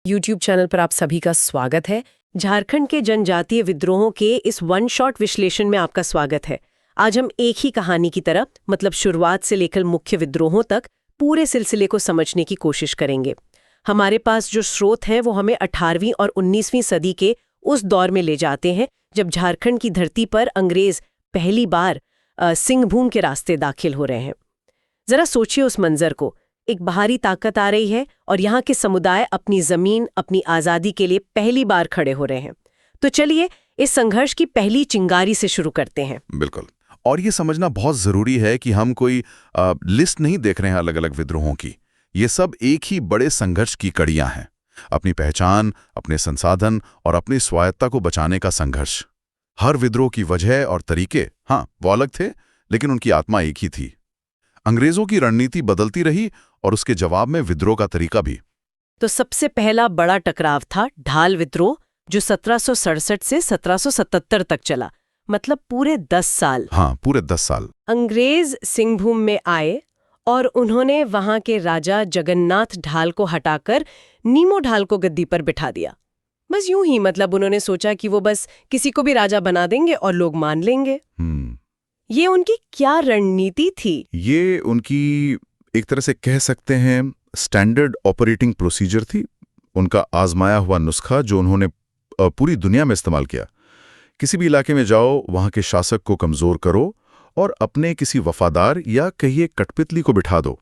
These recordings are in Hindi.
YouTube चैनल पर आप सभी का स्वागत है। झारखंड के जनजातीय विद्रोहों के इस वन शॉट विश्लेषण में आपका स्वागत है। आज हम एक ही कहानी की तरफ मतलब शुरुआत से लेकर मुख्य विद्रोहों तक पूरे सिलसिले को समझने की कोशिश करेंगे। हमारे पास जो स्रोत हैं वो हमें 18वीं और 19वीं सदी के उस दौर में ले जाते हैं जब झारखंड की धरती पर अंग्रेज पहली बार सिंहभूम के रास्ते दाखिल हो रहे हैं। जरा सोचिए उस मंजर को। एक बाहरी ताकत आ रही है और यहाँ के समुदाय अपनी जमीन, अपनी आज़ादी के लिए पहली बार खड़े हो रहे हैं। तो चलिए इस संघर्ष की पहली चिंगारी से शुरू करते हैं। बिल्कुल। और ये समझना बहुत जरूरी है कि हम कोई लिस्ट नहीं देख रहे हैं अलग अलग विद्रोहों की। ये सब एक ही बड़े संघर्ष की कड़ियां हैं। अपनी पहचान, अपने संसाधन और अपनी स्वायत्ता को बचाने का संघर्ष। हर विद्रोह की वजह और तरीके, हाँ, वो अलग थे, लेकिन उनकी आत्मा एक ही थी। अंग्रेजों की रणनीति बदलती रही और उसके जवाब में विद्रोह का तरीका भी। तो सबसे पहला बड़ा टकराव था ढाल विद्रोह, जो 1767 से 1777 तक चला, मतलब पूरे 10 साल। हाँ, पूरे 10 साल। अंग्रेज सिंहभूम में आए और उन्होंने वहां के राजा जगन्नाथ ढाल को हटाकर नीमो ढाल को गद्दी पर बिठा दिया। बस यूं ही, मतलब उन्होंने सोचा कि वो बस किसी को भी राजा बना देंगे और लोग मान लेंगे। ये उनकी क्या रणनीति थी? ये उनकी एक तरह से कह सकते हैं स्टैंडर्ड ऑपरेटिंग प्रोसीजर थी। उनका आजमाया हुआ नुस्खा जो उन्होंने पूरी दुनिया में इस्तेमाल किया। किसी भी इलाके में जाओ, वहां के शासक को कमजोर करो और अपने किसी वफादार या कहिए कठपुतली को बिठा दो।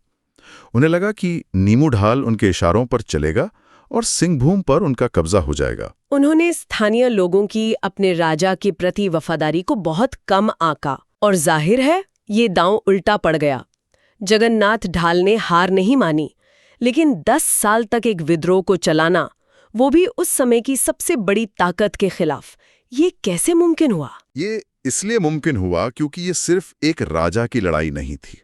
उन्हें लगा कि नीमू ढाल उनके इशारों पर चलेगा और सिंहभूम पर उनका कब्जा हो जाएगा। उन्होंने स्थानीय लोगों की अपने राजा के प्रति वफादारी को बहुत कम आंका और जाहिर है ये दांव उल्टा पड़ गया। जगन्नाथ ढाल ने हार नहीं मानी, लेकिन 10 साल तक एक विद्रोह को चलाना, वो भी उस समय की सबसे बड़ी ताकत के खिलाफ, ये कैसे मुमकिन हुआ? ये इसलिए मुमकिन हुआ क्योंकि ये सिर्फ एक राजा की लड़ाई नहीं थी।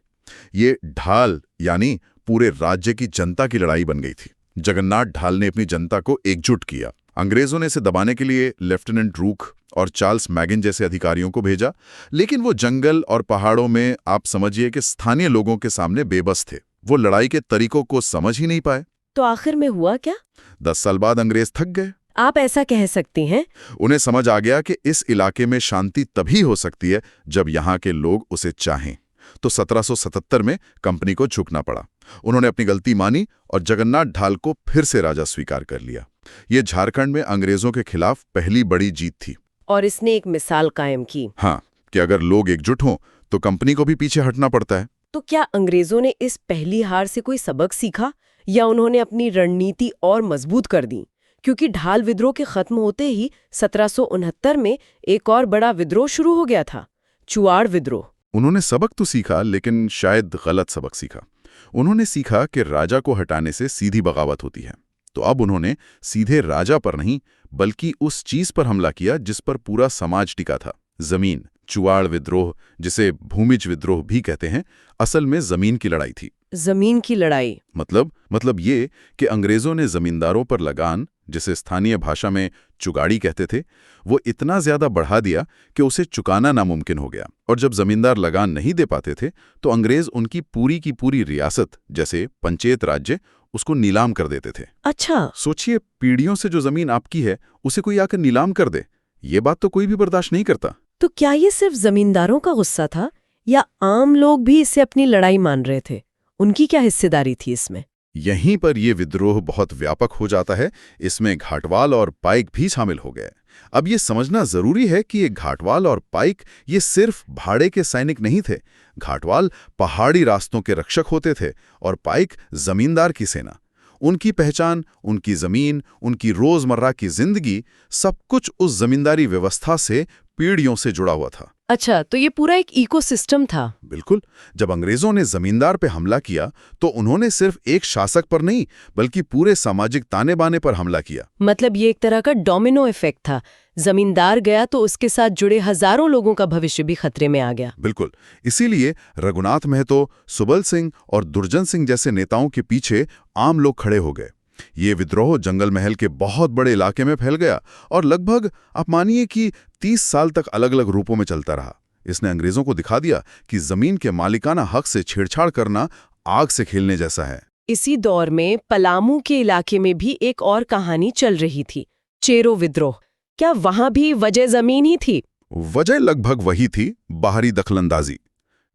ये ढाल यानी पूरे राज्य की जनता की लड़ाई बन गई थी। जगन्नाथ ढाल ने अपनी जनता को एकजुट किया। अंग्रेजों ने इसे दबाने के लिए लेफ्टिनेंट रूक और चार्ल्स मैगिन जैसे अधिकारियों को भेजा, लेकिन वो जंगल और पहाड़ों में आप समझिए कि स्थानीय लोगों के सामने बेबस थे। वो लड़ाई के तरीकों को समझ ही नहीं पाए। तो आखिर में हुआ क्या? 10 साल बाद अंग्रेज थक गए। आप ऐसा कह सकती हैं? उन्हें समझ आ गया कि इस इलाके में शांति तभी हो सकती है जब यहाँ के लोग उसे चाहें। तो 1777 में कंपनी को झुकना पड़ा। उन्होंने अपनी गलती मानी और जगन्नाथ ढाल को फिर से राजा स्वीकार कर लिया। ये झारखंड में अंग्रेजों के खिलाफ पहली बड़ी जीत थी। और इसने एक मिसाल कायम की। हाँ, कि अगर लोग एकजुट हों तो कंपनी को भी पीछे हटना पड़ता है। तो क्या अंग्रेजों ने इस पहली हार से कोई सबक सीखा या उन्होंने अपनी रणनीति और मजबूत कर दी? क्योंकि ढाल विद्रोह के खत्म होते ही 1769 में एक और बड़ा विद्रोह शुरू हो गया था, चुआड़ विद्रोह। उन्होंने सबक तो सीखा, लेकिन शायद गलत सबक सीखा। उन्होंने सीखा कि राजा को हटाने से सीधी बगावत होती है। तो अब उन्होंने सीधे राजा पर नहीं बल्कि उस चीज पर हमला किया जिस पर पूरा समाज टिका था, जमीन। चुआड़ विद्रोह, जिसे भूमिज विद्रोह भी कहते हैं, असल में जमीन की लड़ाई थी। जमीन की लड़ाई मतलब ये कि अंग्रेजों ने जमींदारों पर लगान, जिसे स्थानीय भाषा में चुगाड़ी कहते थे, वो इतना ज्यादा बढ़ा दिया कि उसे चुकाना नामुमकिन हो गया। और जब जमींदार लगान नहीं दे पाते थे तो अंग्रेज उनकी पूरी की पूरी रियासत, जैसे पंचायत राज्य, उसको नीलाम कर देते थे। अच्छा, सोचिए, पीढ़ियों से जो जमीन आपकी है उसे कोई आकर नीलाम कर दे, ये बात तो कोई भी बर्दाश्त नहीं करता। तो क्या ये सिर्फ जमींदारों का गुस्सा था या आम लोग भी इसे अपनी लड़ाई मान रहे थे? उनकी क्या हिस्सेदारी थी इसमें? यहीं पर यह विद्रोह बहुत व्यापक हो जाता है। इसमें घाटवाल और पाइक भी शामिल हो गए। अब ये समझना जरूरी है कि ये घाटवाल और पाइक ये सिर्फ भाड़े के सैनिक नहीं थे। घाटवाल पहाड़ी रास्तों के रक्षक होते थे और पाइक जमींदार की सेना। उनकी पहचान, उनकी जमीन, उनकी रोजमर्रा की जिंदगी, सब कुछ उस जमींदारी व्यवस्था से पीढ़ियों से जुड़ा हुआ था। अच्छा, तो ये पूरा एक इकोसिस्टम था। बिल्कुल। जब अंग्रेजों ने जमींदार पे हमला किया तो उन्होंने सिर्फ एक शासक पर नहीं बल्कि पूरे सामाजिक ताने बाने पर हमला किया। मतलब ये एक तरह का डोमिनो इफेक्ट था। जमींदार गया तो उसके साथ जुड़े हजारों लोगों का भविष्य भी खतरे में आ गया। बिल्कुल। इसीलिए रघुनाथ महतो, सुबल सिंह और दुर्जन सिंह जैसे नेताओं के पीछे आम लोग खड़े हो गए। ये विद्रोह जंगल महल के बहुत बड़े इलाके में फैल गया और लगभग आप मानिए कि 30 साल तक अलग अलग रूपों में चलता रहा। इसने अंग्रेजों को दिखा दिया कि जमीन के मालिकाना हक से छेड़छाड़ करना आग से खेलने जैसा है। इसी दौर में पलामू के इलाके में भी एक और कहानी चल रही थी, चेरो विद्रोह। क्या वहां भी वजह जमीन ही थी? वजह लगभग वही थी, बाहरी दखलंदाजी।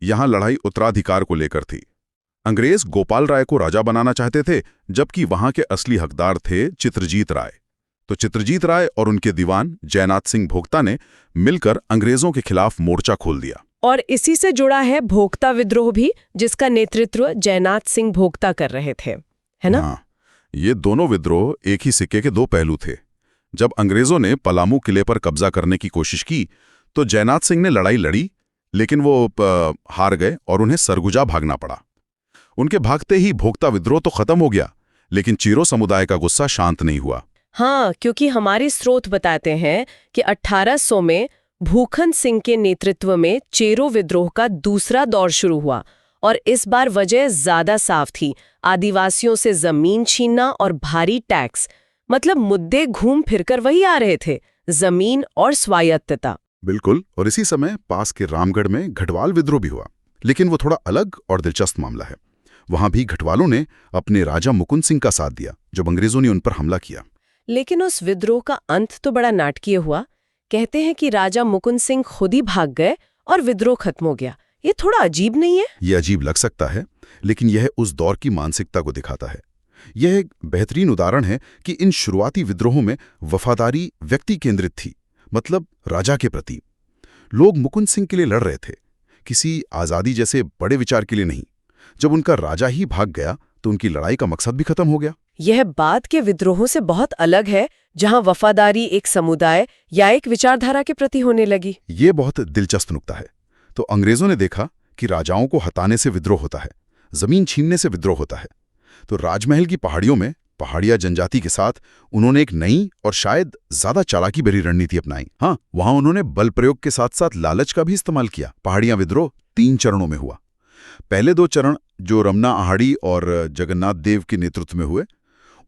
यहां लड़ाई उत्तराधिकार को लेकर थी। अंग्रेज गोपाल राय को राजा बनाना चाहते थे, जबकि वहां के असली हकदार थे चित्रजीत राय। तो चित्रजीत राय और उनके दीवान जयनाथ सिंह भोक्ता ने मिलकर अंग्रेजों के खिलाफ मोर्चा खोल दिया। और इसी से जुड़ा है भोक्ता विद्रोह भी, जिसका नेतृत्व जयनाथ सिंह भोक्ता कर रहे थे, है ना? हाँ, ये दोनों विद्रोह एक ही सिक्के के दो पहलू थे। जब अंग्रेजों ने पलामू किले पर कब्जा करने की कोशिश की तो जयनाथ सिंह ने लड़ाई लड़ी, लेकिन वो हार गए और उन्हें सरगुजा भागना पड़ा। उनके भागते ही भोक्ता विद्रोह तो खत्म हो गया, लेकिन चीरो समुदाय का गुस्सा शांत नहीं हुआ। हाँ, क्योंकि हमारे स्रोत बताते हैं कि 1800 में भूखन सिंह के नेतृत्व में चेरो विद्रोह का दूसरा दौर शुरू हुआ, और इस बार वजह ज्यादा साफ थी। आदिवासियों से जमीन छीनना और भारी टैक्स, मतलब मुद्दे घूम फिरकर वही आ रहे थे, जमीन और स्वायत्तता। बिल्कुल, और इसी समय पास के रामगढ़ में घटवाल विद्रोह भी हुआ, लेकिन वो थोड़ा अलग और दिलचस्प मामला है। वहां भी घटवालों ने अपने राजा मुकुंद सिंह का साथ दिया जब अंग्रेजों ने उन पर हमला किया। लेकिन उस विद्रोह का अंत तो बड़ा नाटकीय हुआ। कहते हैं कि राजा मुकुंद सिंह खुद ही भाग गए और विद्रोह खत्म हो गया। ये थोड़ा अजीब नहीं है? ये अजीब लग सकता है, लेकिन यह उस दौर की मानसिकता को दिखाता है। यह एक बेहतरीन उदाहरण है कि इन शुरुआती विद्रोहों में वफादारी व्यक्ति केंद्रित थी, मतलब राजा के प्रति। लोग मुकुंद सिंह के लिए लड़ रहे थे, किसी आज़ादी जैसे बड़े विचार के लिए नहीं। जब उनका राजा ही भाग गया तो उनकी लड़ाई का मकसद भी खत्म हो गया। यह बाद के विद्रोहों से बहुत अलग है, जहां वफादारी एक समुदाय या एक विचारधारा के प्रति होने लगी। ये बहुत दिलचस्प नुक्ता है। तो अंग्रेजों ने देखा कि राजाओं को हटाने से विद्रोह होता है, जमीन छीनने से विद्रोह होता है। तो राजमहल की पहाड़ियों में पहाड़िया जनजाति के साथ उन्होंने एक नई और शायद ज्यादा चालाकी भरी रणनीति अपनाई। हाँ, वहां उन्होंने बल प्रयोग के साथ साथ लालच का भी इस्तेमाल किया। पहाड़िया विद्रोह 3 चरणों में हुआ। पहले 2 चरण जो रमना आहाड़ी और जगन्नाथ देव के नेतृत्व में हुए,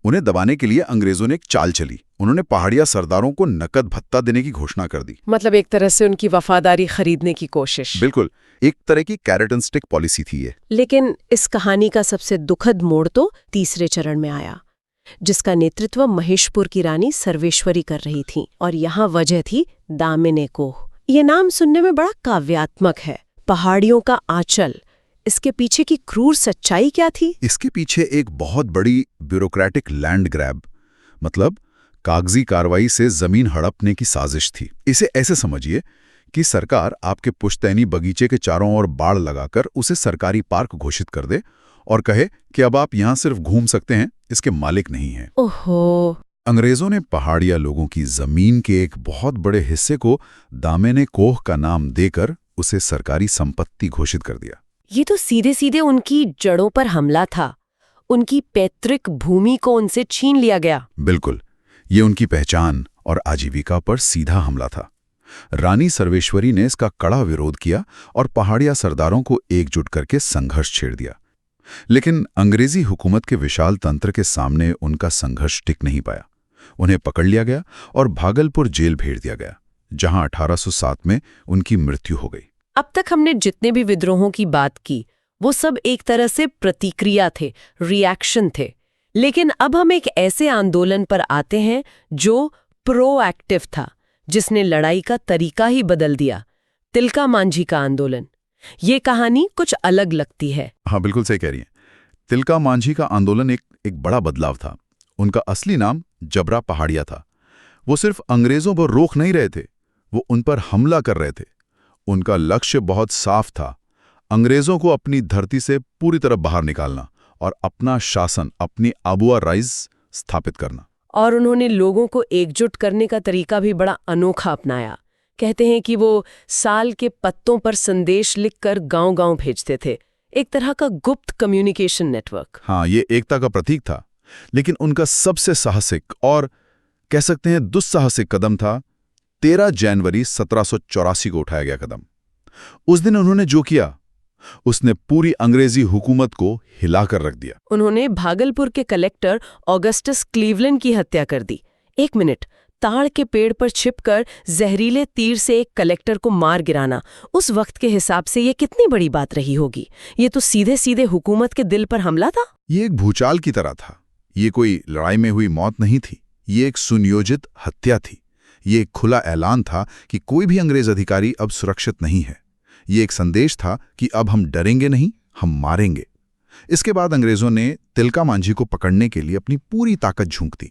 उन्हें दबाने के लिए अंग्रेजों ने एक चाल चली। उन्होंने पहाड़िया सरदारों को नकद भत्ता देने की घोषणा कर दी। मतलब एक तरह से उनकी वफादारी खरीदने की कोशिश। बिल्कुल, एक तरह की कैरेट एंड स्टिक पॉलिसी थी ये। लेकिन इस कहानी का सबसे दुखद मोड़ तो तीसरे चरण में आया, जिसका नेतृत्व महेशपुर की रानी सर्वेश्वरी कर रही थी। और यहाँ वजह थी दामिनी कोह। ये नाम सुनने में बड़ा काव्यात्मक है, पहाड़ियों का आंचल। इसके पीछे की क्रूर सच्चाई क्या थी? इसके पीछे एक बहुत बड़ी ब्यूरोक्रेटिक लैंड ग्रैब, मतलब कागजी कार्रवाई से जमीन हड़पने की साजिश थी। इसे ऐसे समझिए कि सरकार आपके पुश्तैनी बगीचे के चारों ओर बाड़ लगाकर उसे सरकारी पार्क घोषित कर दे और कहे कि अब आप यहां सिर्फ घूम सकते हैं, इसके मालिक नहीं हैं। ओहो! अंग्रेजों ने पहाड़िया लोगों की जमीन के एक बहुत बड़े हिस्से को दामिनी कोह का नाम देकर उसे सरकारी संपत्ति घोषित कर दिया। ये तो सीधे सीधे उनकी जड़ों पर हमला था। उनकी पैतृक भूमि को उनसे छीन लिया गया। बिल्कुल, ये उनकी पहचान और आजीविका पर सीधा हमला था। रानी सर्वेश्वरी ने इसका कड़ा विरोध किया और पहाड़िया सरदारों को एकजुट करके संघर्ष छेड़ दिया। लेकिन अंग्रेजी हुकूमत के विशाल तंत्र के सामने उनका संघर्ष टिक नहीं पाया। उन्हें पकड़ लिया गया और भागलपुर जेल भेज दिया गया, जहां 1807 में उनकी मृत्यु हो गई। अब तक हमने जितने भी विद्रोहों की बात की, वो सब एक तरह से प्रतिक्रिया थे, रिएक्शन थे। लेकिन अब हम एक ऐसे आंदोलन पर आते हैं जो प्रोएक्टिव था, जिसने लड़ाई का तरीका ही बदल दिया। तिलका मांझी का आंदोलन। ये कहानी कुछ अलग लगती है। हाँ, बिल्कुल सही कह रही हैं। तिलका मांझी का आंदोलन एक बड़ा बदलाव था। उनका असली नाम जबरा पहाड़िया था। वो सिर्फ अंग्रेजों पर रोक नहीं रहे थे, वो उन पर हमला कर रहे थे। उनका लक्ष्य बहुत साफ था, अंग्रेजों को अपनी धरती से पूरी तरह बाहर निकालना और अपना शासन, अपनी आबुआ राइज स्थापित करना। और उन्होंने लोगों को एकजुट करने का तरीका भी बड़ा अनोखा अपनाया। कहते हैं कि वो साल के पत्तों पर संदेश लिखकर गांव-गांव भेजते थे, एक तरह का गुप्त कम्युनिकेशन नेटवर्क। हाँ, ये एकता का प्रतीक था। लेकिन उनका सबसे साहसिक और कह सकते हैं दुस्साहसिक कदम था 13 जनवरी 1784 को उठाया गया कदम। उस दिन उन्होंने जो किया, उसने पूरी अंग्रेजी हुकूमत को हिलाकर रख दिया। उन्होंने भागलपुर के कलेक्टर ऑगस्टस क्लीवलैंड की हत्या कर दी। एक मिनट, ताड़ के पेड़ पर छिपकर जहरीले तीर से एक कलेक्टर को मार गिराना, उस वक्त के हिसाब से ये कितनी बड़ी बात रही होगी। ये तो सीधे सीधे हुकूमत के दिल पर हमला था। ये एक भूचाल की तरह था। ये कोई लड़ाई में हुई मौत नहीं थी, ये एक सुनियोजित हत्या थी। ये एक खुला ऐलान था कि कोई भी अंग्रेज अधिकारी अब सुरक्षित नहीं है। ये एक संदेश था कि अब हम डरेंगे नहीं, हम मारेंगे। इसके बाद अंग्रेजों ने तिलका मांझी को पकड़ने के लिए अपनी पूरी ताकत झोंक दी।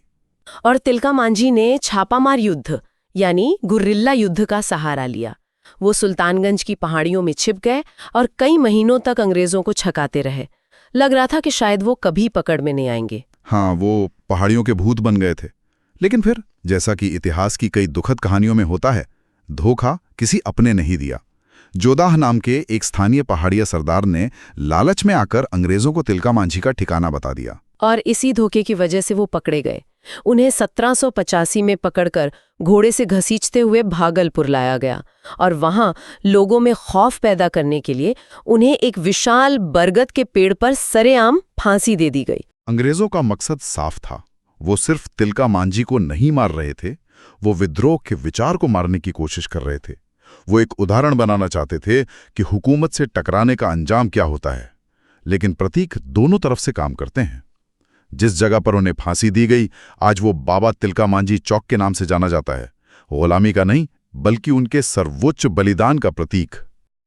और तिलका मांझी ने छापामार युद्ध यानी गुर्रिल्ला युद्ध का सहारा लिया। वो सुल्तानगंज की पहाड़ियों में छिप गए और कई महीनों तक अंग्रेजों को छकाते रहे। लग रहा था कि शायद वो कभी पकड़ में नहीं आएंगे। हाँ, वो पहाड़ियों के भूत बन गए थे। लेकिन फिर, जैसा कि इतिहास की कई दुखद कहानियों में होता है, धोखा किसी अपने नहीं दिया। जोदाह नाम के एक स्थानीय पहाड़िया सरदार ने लालच में आकर अंग्रेजों को तिलका मांझी का ठिकाना बता दिया। और इसी धोखे की वजह से वो पकड़े गए। उन्हें 1785 में पकड़कर घोड़े से घसीटते हुए भागलपुर लाया गया और वहां लोगों में खौफ पैदा करने के लिए उन्हें एक विशाल बरगद के पेड़ पर सरेआम फांसी दे दी गई। अंग्रेजों का मकसद साफ था। वो सिर्फ तिलका मांझी को नहीं मार रहे थे, वो विद्रोह के विचार को मारने की कोशिश कर रहे थे। वो एक उदाहरण बनाना चाहते थे कि हुकूमत से टकराने का अंजाम क्या होता है। लेकिन प्रतीक दोनों तरफ से काम करते हैं। जिस जगह पर उन्हें फांसी दी गई, आज वो बाबा तिलका मांझी चौक के नाम से जाना जाता है। गुलामी का नहीं, बल्कि उनके सर्वोच्च बलिदान का प्रतीक।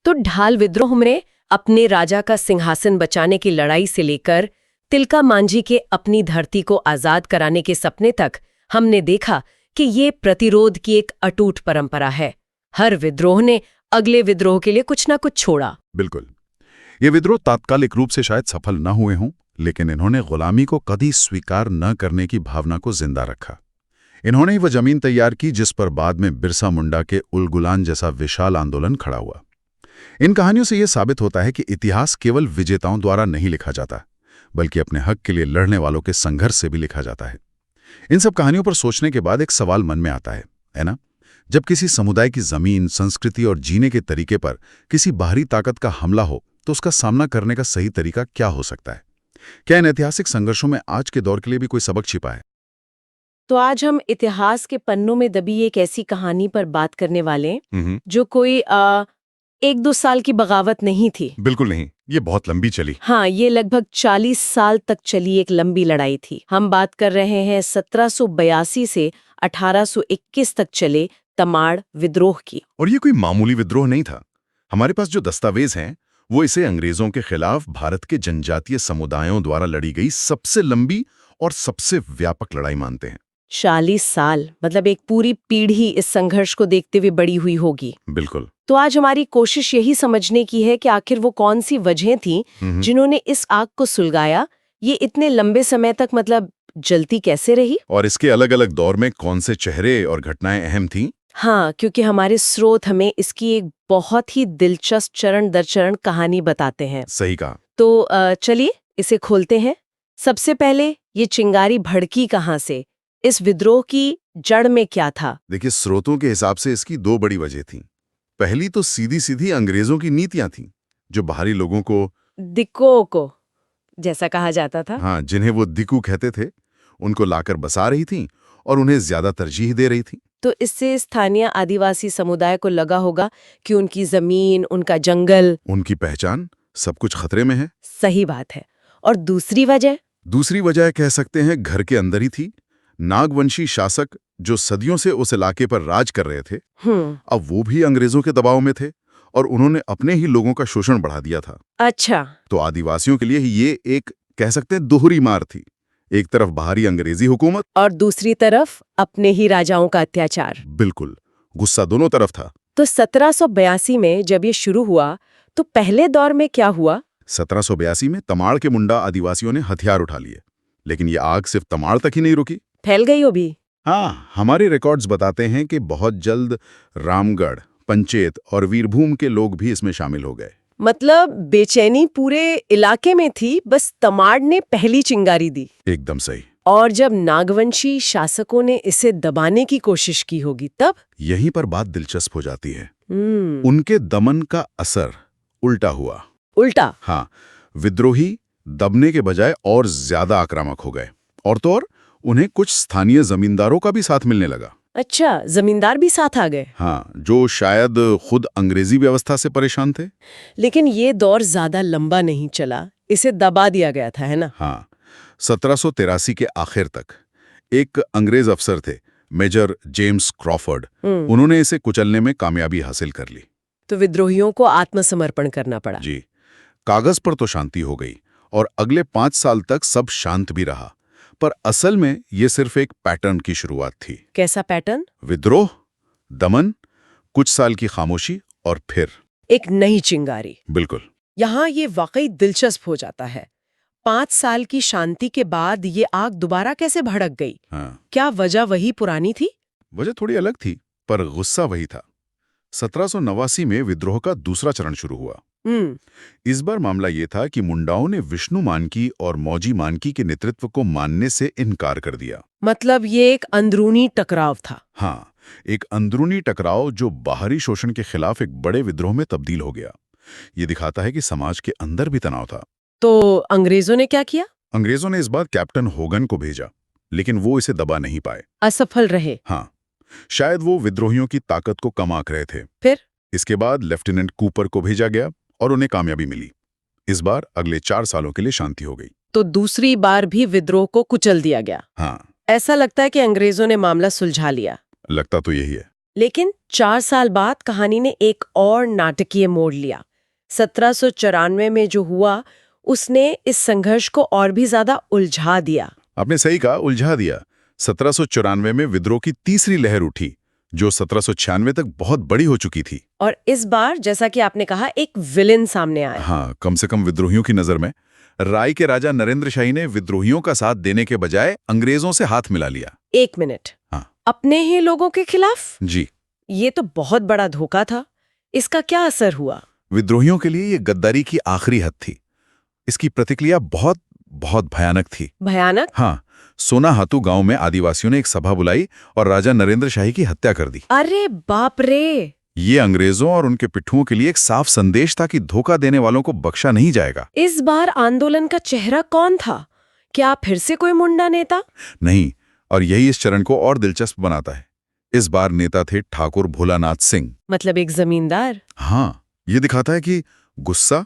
तो ढाल विद्रोह में अपने राजा का सिंहासन बचाने की लड़ाई से लेकर तिलका मांझी के अपनी धरती को आजाद कराने के सपने तक, हमने देखा कि ये प्रतिरोध की एक अटूट परंपरा है। हर विद्रोह ने अगले विद्रोह के लिए कुछ ना कुछ छोड़ा। बिल्कुल। ये विद्रोह तात्कालिक रूप से शायद सफल न हुए हों, लेकिन इन्होंने गुलामी को कभी स्वीकार न करने की भावना को जिंदा रखा। इन्होंने ही वह जमीन तैयार की जिस पर बाद में बिरसा मुंडा के उलगुलान जैसा विशाल आंदोलन खड़ा हुआ। इन कहानियों से यह साबित होता है कि इतिहास केवल विजेताओं द्वारा नहीं लिखा जाता, बल्कि अपने हक के लिए लड़ने वालों के संघर्ष से भी लिखा जाता है। इन सब कहानियों पर सोचने के बाद एक सवाल मन में आता है ना? जब किसी समुदाय की जमीन, संस्कृति और जीने के तरीके पर किसी बाहरी ताकत का हमला हो, तो उसका सामना करने का सही तरीका क्या हो सकता है? क्या इन ऐतिहासिक संघर्षों में आज के दौर के लिए भी कोई सबक छिपा है? तो आज हम इतिहास के पन्नों में दबी एक ऐसी कहानी पर बात करने वाले हैं जो कोई 1-2 साल की बगावत नहीं थी। बिल्कुल नहीं, ये बहुत लंबी चली। हाँ, ये लगभग 40 साल तक चली एक लंबी लड़ाई थी। हम बात कर रहे हैं 1782 से 1821 तक चले तमाड़ विद्रोह की। और ये कोई मामूली विद्रोह नहीं था। हमारे पास जो दस्तावेज हैं, वो इसे अंग्रेजों के खिलाफ भारत के जनजातीय समुदायों द्वारा लड़ी गई सबसे लंबी और सबसे व्यापक लड़ाई मानते हैं। 40 साल, मतलब एक पूरी पीढ़ी इस संघर्ष को देखते हुए बड़ी हुई होगी। बिल्कुल। तो आज हमारी कोशिश यही समझने की है कि आखिर वो कौन सी वजहें थीं जिन्होंने इस आग को सुलगाया। ये इतने लंबे समय तक मतलब जलती कैसे रही, और इसके अलग अलग दौर में कौन से चेहरे और घटनाएं अहम थीं? हाँ, क्योंकि हमारे स्रोत हमें इसकी एक बहुत ही दिलचस्प चरण दर चरण कहानी बताते हैं। सही कहा। तो चलिए इसे खोलते हैं। सबसे पहले ये चिंगारी भड़की कहाँ से? इस विद्रोह की जड़ में क्या था? देखिए, स्रोतों के हिसाब से इसकी 2 बड़ी वजह थीं। पहली तो सीधी सीधी अंग्रेजों की नीतियां थीं, जो बाहरी लोगों को, दिक्कों को जैसा कहा जाता था, हाँ, जिन्हें वो दिक्कू कहते थे, उनको लाकर बसा रही थीं और उन्हें ज्यादा तरजीह दे रही थीं। तो इससे स्थानीय आदिवासी समुदाय को लगा होगा कि उनकी जमीन, उनका जंगल, उनकी पहचान, सब कुछ खतरे में है। सही बात है। और दूसरी वजह कह सकते हैं घर के अंदर ही थी। नागवंशी शासक जो सदियों से उस इलाके पर राज कर रहे थे, अब वो भी अंग्रेजों के दबाव में थे और उन्होंने अपने ही लोगों का शोषण बढ़ा दिया था। अच्छा। तो आदिवासियों के लिए ये एक, कह सकते हैं, दोहरी मार थी। एक तरफ बाहरी अंग्रेजी हुकूमत और दूसरी तरफ अपने ही राजाओं का अत्याचार। बिल्कुल, गुस्सा दोनों तरफ था। तो 1782 में जब ये शुरू हुआ, तो पहले दौर में क्या हुआ? 1782 में तमाड़ के मुंडा आदिवासियों ने हथियार उठा लिए, लेकिन ये आग सिर्फ तमाड़ तक ही नहीं रुकी, फैल गई वो भी। हाँ, हमारे रिकॉर्ड्स बताते हैं कि बहुत जल्द रामगढ़, पंचेत और वीरभूम के लोग भी इसमें शामिल हो गए। मतलब बेचैनी पूरे इलाके में थी, बस तमाड़ ने पहली चिंगारी दी। एकदम सही। और जब नागवंशी शासकों ने इसे दबाने की कोशिश की होगी, तब यहीं पर बात दिलचस्प हो जाती है। उनके दमन का असर उल्टा हुआ। उल्टा? हाँ, विद्रोही दबने के बजाय और ज्यादा आक्रामक हो गए, और तो और उन्हें कुछ स्थानीय जमींदारों का भी साथ मिलने लगा। अच्छा, जमींदार भी साथ आ गए। हाँ, जो शायद खुद अंग्रेजी व्यवस्था से परेशान थे। लेकिन ये दौर ज्यादा लंबा नहीं चला, इसे दबा दिया गया था, है ना? हाँ, 1783 के आखिर तक एक अंग्रेज अफसर थे, मेजर जेम्स क्रॉफर्ड। उन्होंने इसे कुचलने में कामयाबी हासिल कर ली। तो विद्रोहियों को आत्मसमर्पण करना पड़ा। जी, कागज पर तो शांति हो गई और अगले 5 साल तक सब शांत भी रहा, पर असल में ये सिर्फ एक पैटर्न की शुरुआत थी। कैसा पैटर्न? विद्रोह, दमन, कुछ साल की खामोशी और फिर एक नई चिंगारी। बिल्कुल। यहाँ ये वाकई दिलचस्प हो जाता है। 5 साल की शांति के बाद ये आग दोबारा कैसे भड़क गई? हाँ, क्या वजह वही पुरानी थी? वजह थोड़ी अलग थी, पर गुस्सा वही था। 1789 में विद्रोह का दूसरा चरण शुरू हुआ। इस बार मामला ये था कि मुंडाओं ने विष्णु मानकी और मौजी मानकी के नेतृत्व को मानने से इनकार कर दिया। मतलब ये एक अंदरूनी टकराव था। हाँ, एक अंदरूनी टकराव जो बाहरी शोषण के खिलाफ एक बड़े विद्रोह में तब्दील हो गया। ये दिखाता है कि समाज के अंदर भी तनाव था। तो अंग्रेजों ने क्या किया? अंग्रेजों ने इस बार कैप्टन होगन को भेजा, लेकिन वो इसे दबा नहीं पाए। असफल रहे। हाँ, शायद वो विद्रोहियों की ताकत को कम आंक रहे थे। फिर इसके बाद लेफ्टिनेंट कूपर को भेजा गया और उन्हें कामयाबी मिली। इस बार अगले 4 सालों के लिए शांति हो गई। तो दूसरी बार भी विद्रोह को कुचल दिया गया। हाँ, ऐसा लगता है कि अंग्रेजों ने मामला सुलझा लिया। लगता तो यही है। लेकिन 4 साल बाद कहानी ने एक और नाटकीय मोड़ लिया। 1794 में जो हुआ उसने इस संघर्ष को और भी ज्यादा उलझा दिया। आपने सही कहा, उलझा दिया। 1794 में विद्रोह की तीसरी लहर उठी, जो 1796 तक बहुत बड़ी हो चुकी थी। और इस बार जैसा कि आपने कहा, एक विलेन सामने आया। हाँ, कम से कम विद्रोहियों की नजर में। राय के राजा नरेंद्र शाही ने विद्रोहियों का साथ देने के बजाय अंग्रेजों से हाथ मिला लिया। 1 मिनट। हाँ। अपने ही लोगों के खिलाफ? जी। ये तो बहुत बड़ा धोखा था। इसका क्या असर हुआ? विद्रोहियों के लिए ये गद्दारी की आखिरी हद थी। इसकी प्रतिक्रिया बहुत बहुत भयानक थी। भयानक? हाँ, सोनाहातू गांव में आदिवासियों ने एक सभा बुलाई और राजा नरेंद्र शाही की हत्या कर दी। अरे बाप रे! ये अंग्रेजों और उनके पिट्ठुओं के लिए एक साफ संदेश था कि धोखा देने वालों को बख्शा नहीं जाएगा। इस बार आंदोलन का चेहरा कौन था? क्या फिर से कोई मुंडा नेता? नहीं, और यही इस चरण को और दिलचस्प बनाता है। इस बार नेता थे ठाकुर भोलानाथ सिंह। मतलब एक जमींदार? हाँ, ये दिखाता है कि गुस्सा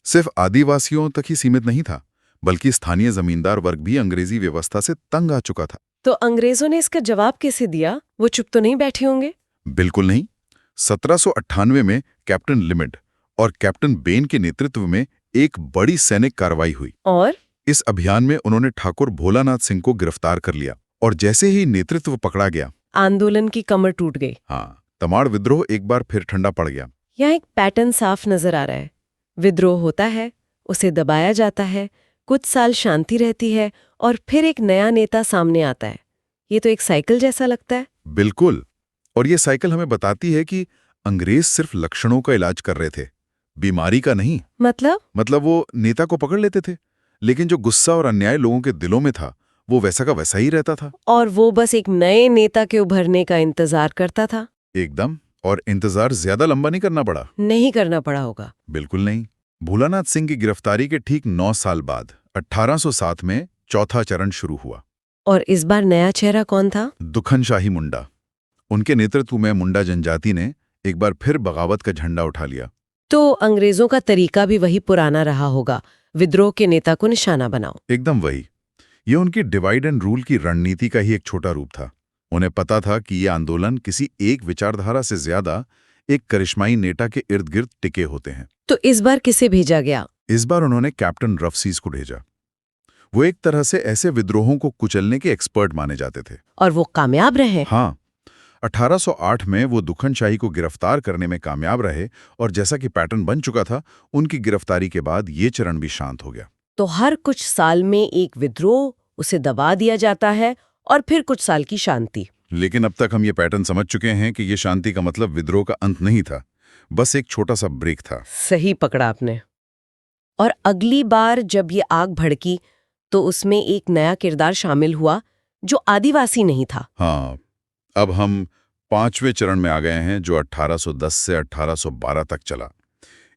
सिर्फ आदिवासियों तक ही सीमित नहीं था, बल्कि स्थानीय जमींदार वर्ग भी अंग्रेजी व्यवस्था से तंग आ चुका था। तो अंग्रेजों ने इसका जवाब कैसे दिया? वो चुप तो नहीं बैठे होंगे? बिल्कुल नहीं। 1798 में कैप्टन लिमिट और कैप्टन बेन के नेतृत्व में एक बड़ी सैनिक कार्रवाई हुई और इस अभियान में उन्होंने ठाकुर भोलानाथ सिंह को गिरफ्तार कर लिया और जैसे ही नेतृत्व पकड़ा गया, आंदोलन की कमर टूट गई। हाँ, तमाड़ विद्रोह एक बार फिर ठंडा पड़ गया। यहाँ एक पैटर्न साफ नजर आ रहा है। विद्रोह होता है, उसे दबाया जाता है, कुछ साल शांति रहती है और फिर एक नया नेता सामने आता है। ये तो एक साइकिल जैसा लगता है। बिल्कुल, और ये साइकिल हमें बताती है कि अंग्रेज सिर्फ लक्षणों का इलाज कर रहे थे, बीमारी का नहीं। मतलब वो नेता को पकड़ लेते थे, लेकिन जो गुस्सा और अन्याय लोगों के दिलों में था वो वैसा का वैसा ही रहता था। और वो बस एक नए नेता के उभरने का इंतजार करता था। एकदम, और इंतजार ज्यादा लंबा नहीं करना पड़ा। नहीं करना पड़ा होगा। बिल्कुल नहीं। भोलानाथ सिंह की गिरफ्तारी के ठीक 9 साल बाद 1807 में चौथा चरण शुरू हुआ। और इस बार नया चेहरा कौन था? दुखन शाही मुंडा। उनके नेतृत्व में मुंडा जनजाति ने एक बार फिर बगावत का झंडा उठा लिया। तो अंग्रेजों का तरीका भी वही पुराना रहा होगा, विद्रोह के नेता को निशाना बनाओ। एकदम वही। ये उनकी डिवाइड एंड रूल की रणनीति का ही एक छोटा रूप था। उन्हें पता था कि ये आंदोलन किसी एक विचारधारा से ज्यादा एक करिश्माई नेता के इर्द गिर्द टिके होते हैं। तो इस बार किसे भेजा गया? इस बार उन्होंने कैप्टन रफसीस को भेजा। वो एक तरह से ऐसे विद्रोहों को कुचलने के एक्सपर्ट माने जाते थे। और वो कामयाब रहे? हाँ, 1808 में वो दुखन शाही को गिरफ्तार करने में कामयाब रहे और जैसा कि पैटर्न बन चुका था, उनकी गिरफ्तारी के बाद ये चरण भी शांत हो गया। तो हर कुछ साल में एक विद्रोह, उसे दबा दिया जाता है और फिर कुछ साल की शांति। लेकिन अब तक हम ये पैटर्न समझ चुके हैं कि ये शांति का मतलब विद्रोह का अंत नहीं था, बस एक छोटा सा ब्रेक था। सही पकड़ा आपने। और अगली बार जब ये आग भड़की तो उसमें एक नया किरदार शामिल हुआ जो आदिवासी नहीं था। हाँ, अब हम 5वें चरण में आ गए हैं, जो 1810 से 1812 तक चला।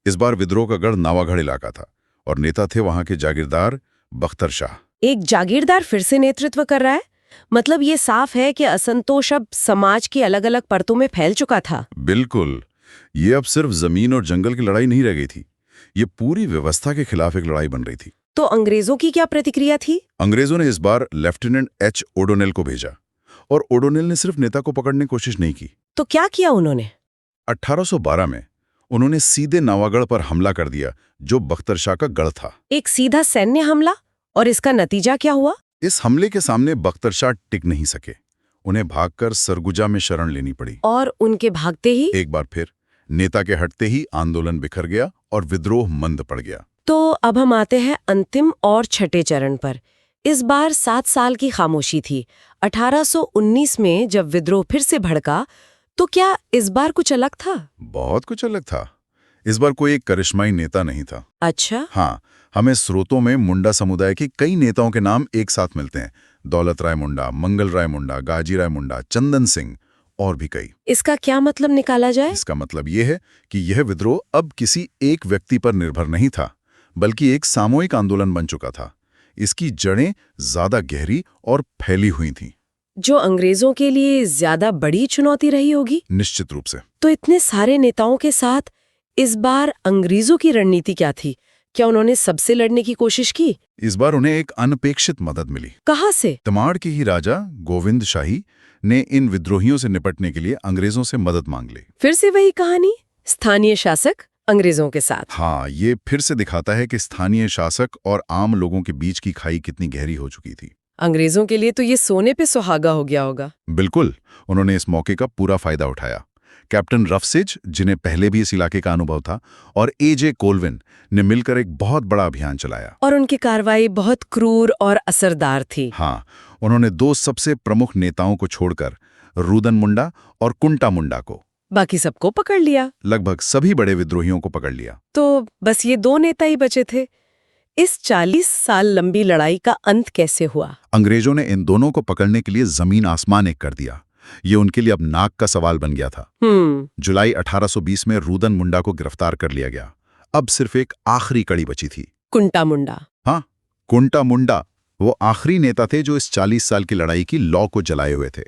इस बार विद्रोह का गढ़ नावागढ़ इलाका था और नेता थे वहां के जागीरदार बख्तर शाह। एक जागीरदार फिर से नेतृत्व कर रहा है, मतलब ये साफ है कि असंतोष अब समाज की अलग अलग परतों में फैल चुका था। बिल्कुल। ये अब सिर्फ जमीन और जंगल की लड़ाई नहीं रह गई थी, ये पूरी व्यवस्था के खिलाफ एक लड़ाई बन रही थी। तो अंग्रेजों की क्या प्रतिक्रिया थी? अंग्रेजों ने इस बार लेफ्टिनेंट एच ओडोनेल को भेजा, और ओडोनेल ने सिर्फ नेता को पकड़ने की कोशिश नहीं की। तो क्या किया उन्होंने? 1812 में उन्होंने सीधे नवागढ़ पर हमला कर दिया, जो बख्तर शाह का गढ़ था। एक सीधा सैन्य हमला? और इसका नतीजा क्या हुआ? इस हमले के सामने बख्तर शाह टिक नहीं सके, उन्हें भागकर सरगुजा में शरण लेनी पड़ी। और उनके भागते ही एक बार फिर नेता के हटते ही आंदोलन बिखर गया और विद्रोह मंद पड़ गया। तो अब हम आते हैं अंतिम और छठे चरण पर। इस बार 7 साल की खामोशी थी। 1819 में जब विद्रोह फिर से भड़का, तो क्या इस बार कुछ अलग था? बहुत कुछ अलग था। इस बार कोई एक करिश्माई नेता नहीं था। अच्छा। हाँ, हमें स्रोतों में मुंडा समुदाय के कई नेताओं के नाम एक साथ मिलते हैं। दौलत राय मुंडा, मंगल राय मुंडा, गाजी राय मुंडा, चंदन सिंह और भी कई। इसका क्या मतलब निकाला जाए? इसका मतलब ये है कि यह विद्रोह अब किसी एक व्यक्ति पर निर्भर नहीं था, बल्कि एक सामूहिक आंदोलन बन चुका था। इसकी जड़ें ज्यादा गहरी और फैली हुई थीं। जो अंग्रेजों के लिए ज्यादा बड़ी चुनौती रही होगी। निश्चित रूप से। तो इतने सारे नेताओं के साथ इस बार अंग्रेजों की रणनीति क्या थी? क्या उन्होंने सबसे लड़ने की कोशिश की? इस बार उन्हें एक अनपेक्षित मदद मिली। कहाँ से? तमाड़ के ही राजा गोविंद शाही ने इन विद्रोहियों से निपटने के लिए अंग्रेजों से मदद मांग ली। फिर से वही कहानी, स्थानीय शासक अंग्रेजों के साथ। हाँ, ये फिर से दिखाता है कि स्थानीय शासक और आम लोगों के बीच की खाई कितनी गहरी हो चुकी थी। अंग्रेजों के लिए तो ये सोने पे सुहागा हो गया होगा। बिल्कुल, उन्होंने इस मौके का पूरा फायदा उठाया। कैप्टन रफसेज, जिन्हें पहले भी इस इलाके का अनुभव था, और एजे कोलविन ने मिलकर एक बहुत बड़ा अभियान चलाया। और उनकी कार्रवाई बहुत क्रूर और असरदार थी। हाँ, उन्होंने 2 सबसे प्रमुख नेताओं को छोड़कर रूदन मुंडा और कुंटा मुंडा को, बाकी सबको पकड़ लिया। लगभग सभी बड़े विद्रोहियों को पकड़ लिया। तो बस ये 2 नेता ही बचे थे। इस 40 साल लंबी लड़ाई का अंत कैसे हुआ? अंग्रेजों ने इन दोनों को पकड़ने के लिए जमीन आसमान एक कर दिया। ये उनके लिए अब नाक का सवाल बन गया था। जुलाई 1820 में रूदन मुंडा को गिरफ्तार कर लिया गया। अब सिर्फ एक आखिरी कड़ी बची थी, कुंटा मुंडा। हाँ, कुंटा मुंडा वो आखिरी नेता थे जो इस 40 साल की लड़ाई की लौ को जलाए हुए थे।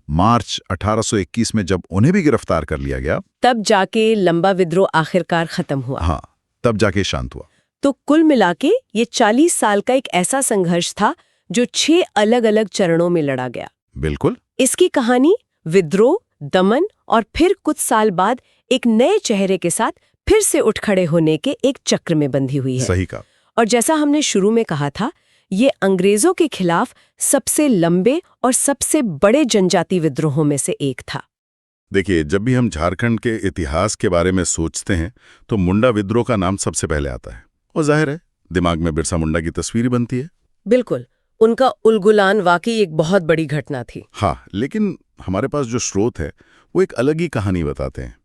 मार्च 1821 में जब उन्हें भी गिरफ्तार कर लिया गया, तब जाके लंबा विद्रोह आखिरकार खत्म हुआ। हाँ, तब जाके शांत हुआ। तो कुल मिलाके ये 40 साल का एक ऐसा संघर्ष था जो 6 अलग-अलग चरणों में लड़ा गया। बिल्कुल। इसकी कहानी विद्रोह, दमन और फिर कुछ साल बाद एक नए चेहरे के साथ फिर से उठ खड़े होने के एक चक्र में बंधी हुई है। सही कहा। और जैसा हमने शुरू में कहा था, ये अंग्रेजों के खिलाफ सबसे लंबे और सबसे बड़े जनजाति विद्रोहों में से एक था। देखिए, जब भी हम झारखंड के इतिहास के बारे में सोचते हैं तो मुंडा विद्रोह का नाम सबसे पहले आता है, और जाहिर है दिमाग में बिरसा मुंडा की तस्वीर बनती है। बिल्कुल, उनका उलगुलान वाकई एक बहुत बड़ी घटना थी। हाँ, लेकिन हमारे पास जो स्रोत है वो एक अलग ही कहानी बताते हैं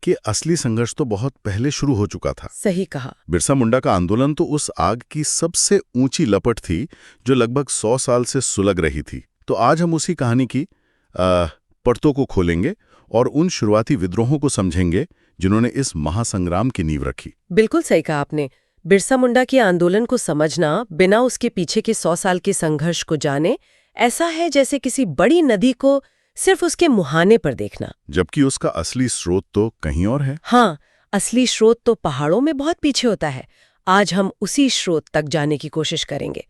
कि असली संघर्ष तो बहुत पहले शुरू हो चुका था। सही कहा। बिरसा मुंडा का आंदोलन तो उस आग की सबसे ऊंची लपट थी जो लगभग 100 साल से सुलग रही थी। तो आज हम उसी कहानी की परतों को खोलेंगे और उन शुरुआती विद्रोहों को समझेंगे जिन्होंने इस महासंग्राम की नींव रखी। बिल्कुल सही कहा आपने। बिरसा मुंडा के आंदोलन को समझना बिना उसके पीछे के 100 साल के संघर्ष को जाने ऐसा है जैसे किसी बड़ी नदी को सिर्फ उसके मुहाने पर देखना, जबकि उसका असली स्रोत तो कहीं और है। हाँ, असली स्रोत तो पहाड़ों में बहुत पीछे होता है। आज हम उसी स्रोत तक जाने की कोशिश करेंगे।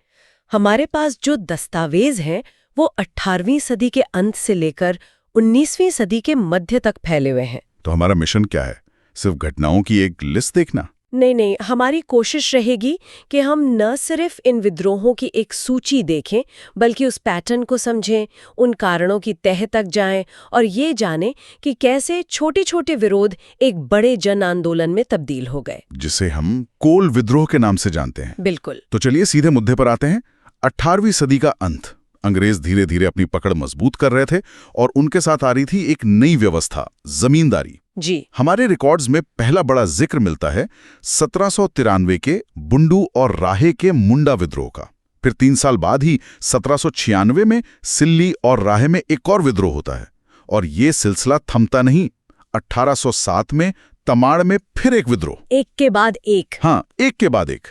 हमारे पास जो दस्तावेज हैं वो 18वीं सदी के अंत से लेकर 19वीं सदी के मध्य तक फैले हुए हैं। तो हमारा मिशन क्या है? सिर्फ घटनाओं की एक लिस्ट देखना? नहीं, हमारी कोशिश रहेगी कि हम न सिर्फ इन विद्रोहों की एक सूची देखें, बल्कि उस पैटर्न को समझें, उन कारणों की तह तक जाएं और ये जानें कि कैसे छोटे-छोटे विरोध एक बड़े जन आंदोलन में तब्दील हो गए, जिसे हम कोल विद्रोह के नाम से जानते हैं। बिल्कुल। तो चलिए सीधे मुद्दे पर आते हैं। 18वीं सदी का अंत। अंग्रेज धीरे धीरे अपनी पकड़ मजबूत कर रहे थे और उनके साथ आ रही थी एक नई व्यवस्था, जमींदारी। जी। हमारे रिकॉर्ड्स में पहला बड़ा जिक्र मिलता है 1793 के बुंडू और राहे के मुंडा विद्रोह का। फिर 3 साल बाद ही 1796 में सिल्ली और राहे में एक और विद्रोह होता है, और ये सिलसिला थमता नहीं। 1807 में तमाड़ में फिर एक विद्रोह, एक के बाद एक। हाँ, एक के बाद एक।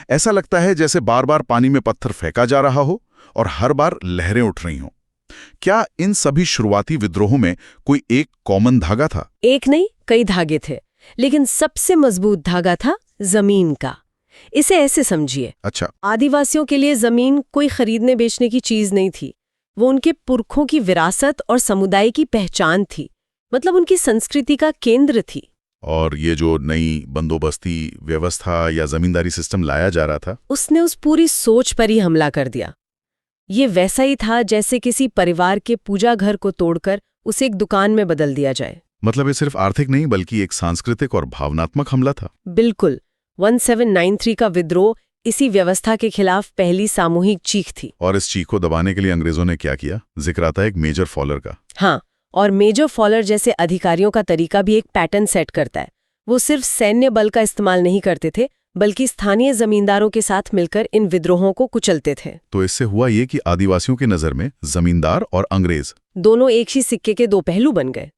ऐसा लगता है जैसे बार बार पानी में पत्थर फेंका जा रहा हो और हर बार लहरें उठ रही हों। क्या इन सभी शुरुआती विद्रोहों में कोई एक कॉमन धागा था? एक नहीं, कई धागे थे, लेकिन सबसे मजबूत धागा था जमीन का। इसे ऐसे समझिए, अच्छा, आदिवासियों के लिए जमीन कोई खरीदने बेचने की चीज नहीं थी। वो उनके पुरखों की विरासत और समुदाय की पहचान थी, मतलब उनकी संस्कृति का केंद्र थी। और ये जो नई बंदोबस्ती व्यवस्था या जमींदारी सिस्टम लाया जा रहा था, उसने उस पूरी सोच पर ही हमला कर दिया। ये वैसा ही था जैसे किसी परिवार के पूजा घर को तोड़कर उसे एक दुकान में बदल दिया जाए। मतलब ये सिर्फ आर्थिक नहीं बल्कि एक सांस्कृतिक और भावनात्मक हमला था। बिल्कुल। 1793 का विद्रोह इसी व्यवस्था के खिलाफ पहली सामूहिक चीख थी। और इस चीख को दबाने के लिए अंग्रेजों ने क्या किया? जिक्र आता है एक मेजर फॉलर का। हाँ, और मेजर फॉलर जैसे अधिकारियों का तरीका भी एक पैटर्न सेट करता है। वो सिर्फ सैन्य बल का इस्तेमाल नहीं करते थे, बल्कि स्थानीय जमींदारों के साथ मिलकर इन विद्रोहों को कुचलते थे। तो इससे हुआ ये कि आदिवासियों की नजर में जमींदार और अंग्रेज दोनों एक ही सिक्के के दो पहलू बन गए।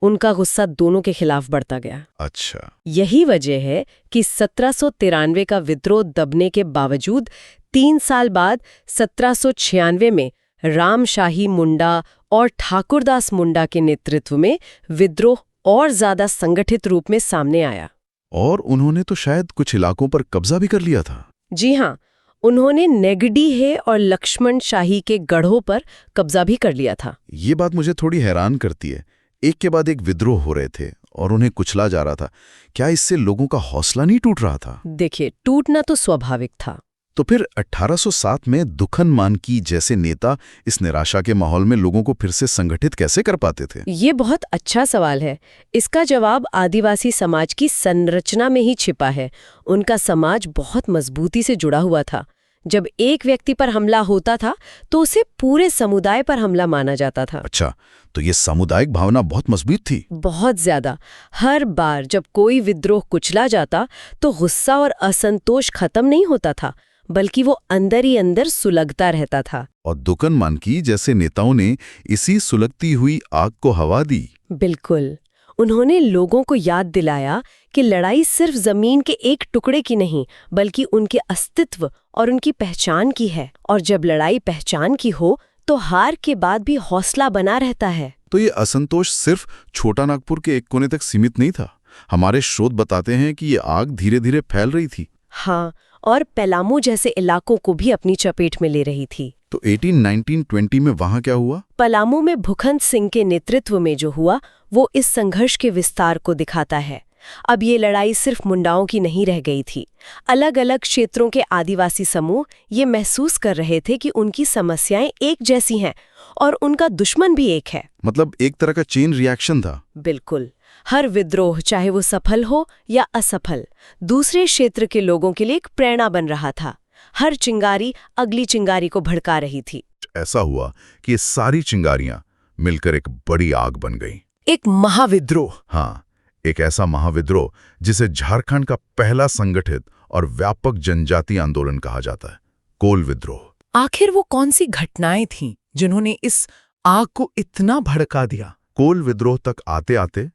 उनका गुस्सा दोनों के खिलाफ बढ़ता गया। अच्छा, यही वजह है कि 1793 का विद्रोह दबने के बावजूद 3 साल बाद 1796 में रामशाही मुंडा और ठाकुरदास मुंडा के नेतृत्व में विद्रोह और ज्यादा संगठित रूप में सामने आया। और उन्होंने तो शायद कुछ इलाकों पर कब्जा भी कर लिया था। जी हाँ, उन्होंने नेगडीहे और लक्ष्मण शाही के गढ़ों पर कब्जा भी कर लिया था। ये बात मुझे थोड़ी हैरान करती है। एक के बाद एक विद्रोह हो रहे थे और उन्हें कुचला जा रहा था। क्या इससे लोगों का हौसला नहीं टूट रहा था? देखिए, टूटना तो स्वाभाविक था। तो फिर 1807 में दुखन मानकी जैसे नेता इस निराशा के माहौल में लोगों को फिर से संगठित कैसे कर पाते थे? ये बहुत अच्छा सवाल है। इसका जवाब आदिवासी समाज की संरचना में ही छिपा है। उनका समाज बहुत मजबूती से जुड़ा हुआ था। जब एक व्यक्ति पर हमला होता था तो उसे पूरे समुदाय पर हमला माना जाता था। अच्छा, तो ये सामुदायिक भावना बहुत मजबूत थी। बहुत ज्यादा। हर बार जब कोई विद्रोह कुचला जाता तो गुस्सा और असंतोष खत्म नहीं होता था, बल्कि वो अंदर ही अंदर सुलगता रहता था। और दुकन मानकी जैसे नेताओं ने इसी सुलगती हुई आग को हवा दी। बिल्कुल। उन्होंने लोगों को याद दिलाया कि लड़ाई सिर्फ जमीन के एक टुकड़े की नहीं, बल्कि उनके अस्तित्व और उनकी पहचान की है। और जब लड़ाई पहचान की हो तो हार के बाद भी हौसला बना रहता है। तो ये असंतोष सिर्फ छोटा नागपुर के एक कोने तक सीमित नहीं था। हमारे शोध बताते हैं कि ये आग धीरे धीरे फैल रही थी। हाँ, और पेलामू जैसे इलाकों को भी अपनी चपेट में ले रही थी। तो 1819-20 में वहां क्या हुआ? पलामू में भुखंत सिंह के नेतृत्व में जो हुआ वो इस संघर्ष के विस्तार को दिखाता है। अब ये लड़ाई सिर्फ मुंडाओं की नहीं रह गई थी। अलग अलग क्षेत्रों के आदिवासी समूह ये महसूस कर रहे थे कि उनकी समस्याएं एक जैसी हैं और उनका दुश्मन भी एक है। मतलब एक तरह का चेन रिएक्शन था। बिल्कुल। हर विद्रोह, चाहे वो सफल हो या असफल, दूसरे क्षेत्र के लोगों के लिए एक प्रेरणा बन रहा था। हर चिंगारी अगली चिंगारी को भड़का रही थी। ऐसा हुआ कि ये सारी चिंगारियां मिलकर एक बड़ी आग बन गई। एक महाविद्रोह। हाँ, एक ऐसा महाविद्रोह जिसे झारखंड का पहला संगठित और व्यापक जनजातीय आंदोलन कहा जाता है, कोल विद्रोह। आखिर वो कौन सी घटनाएं थीं जिन्होंने इस आग को इतना भड़का दिया? कोल विद्रोह तक आते आते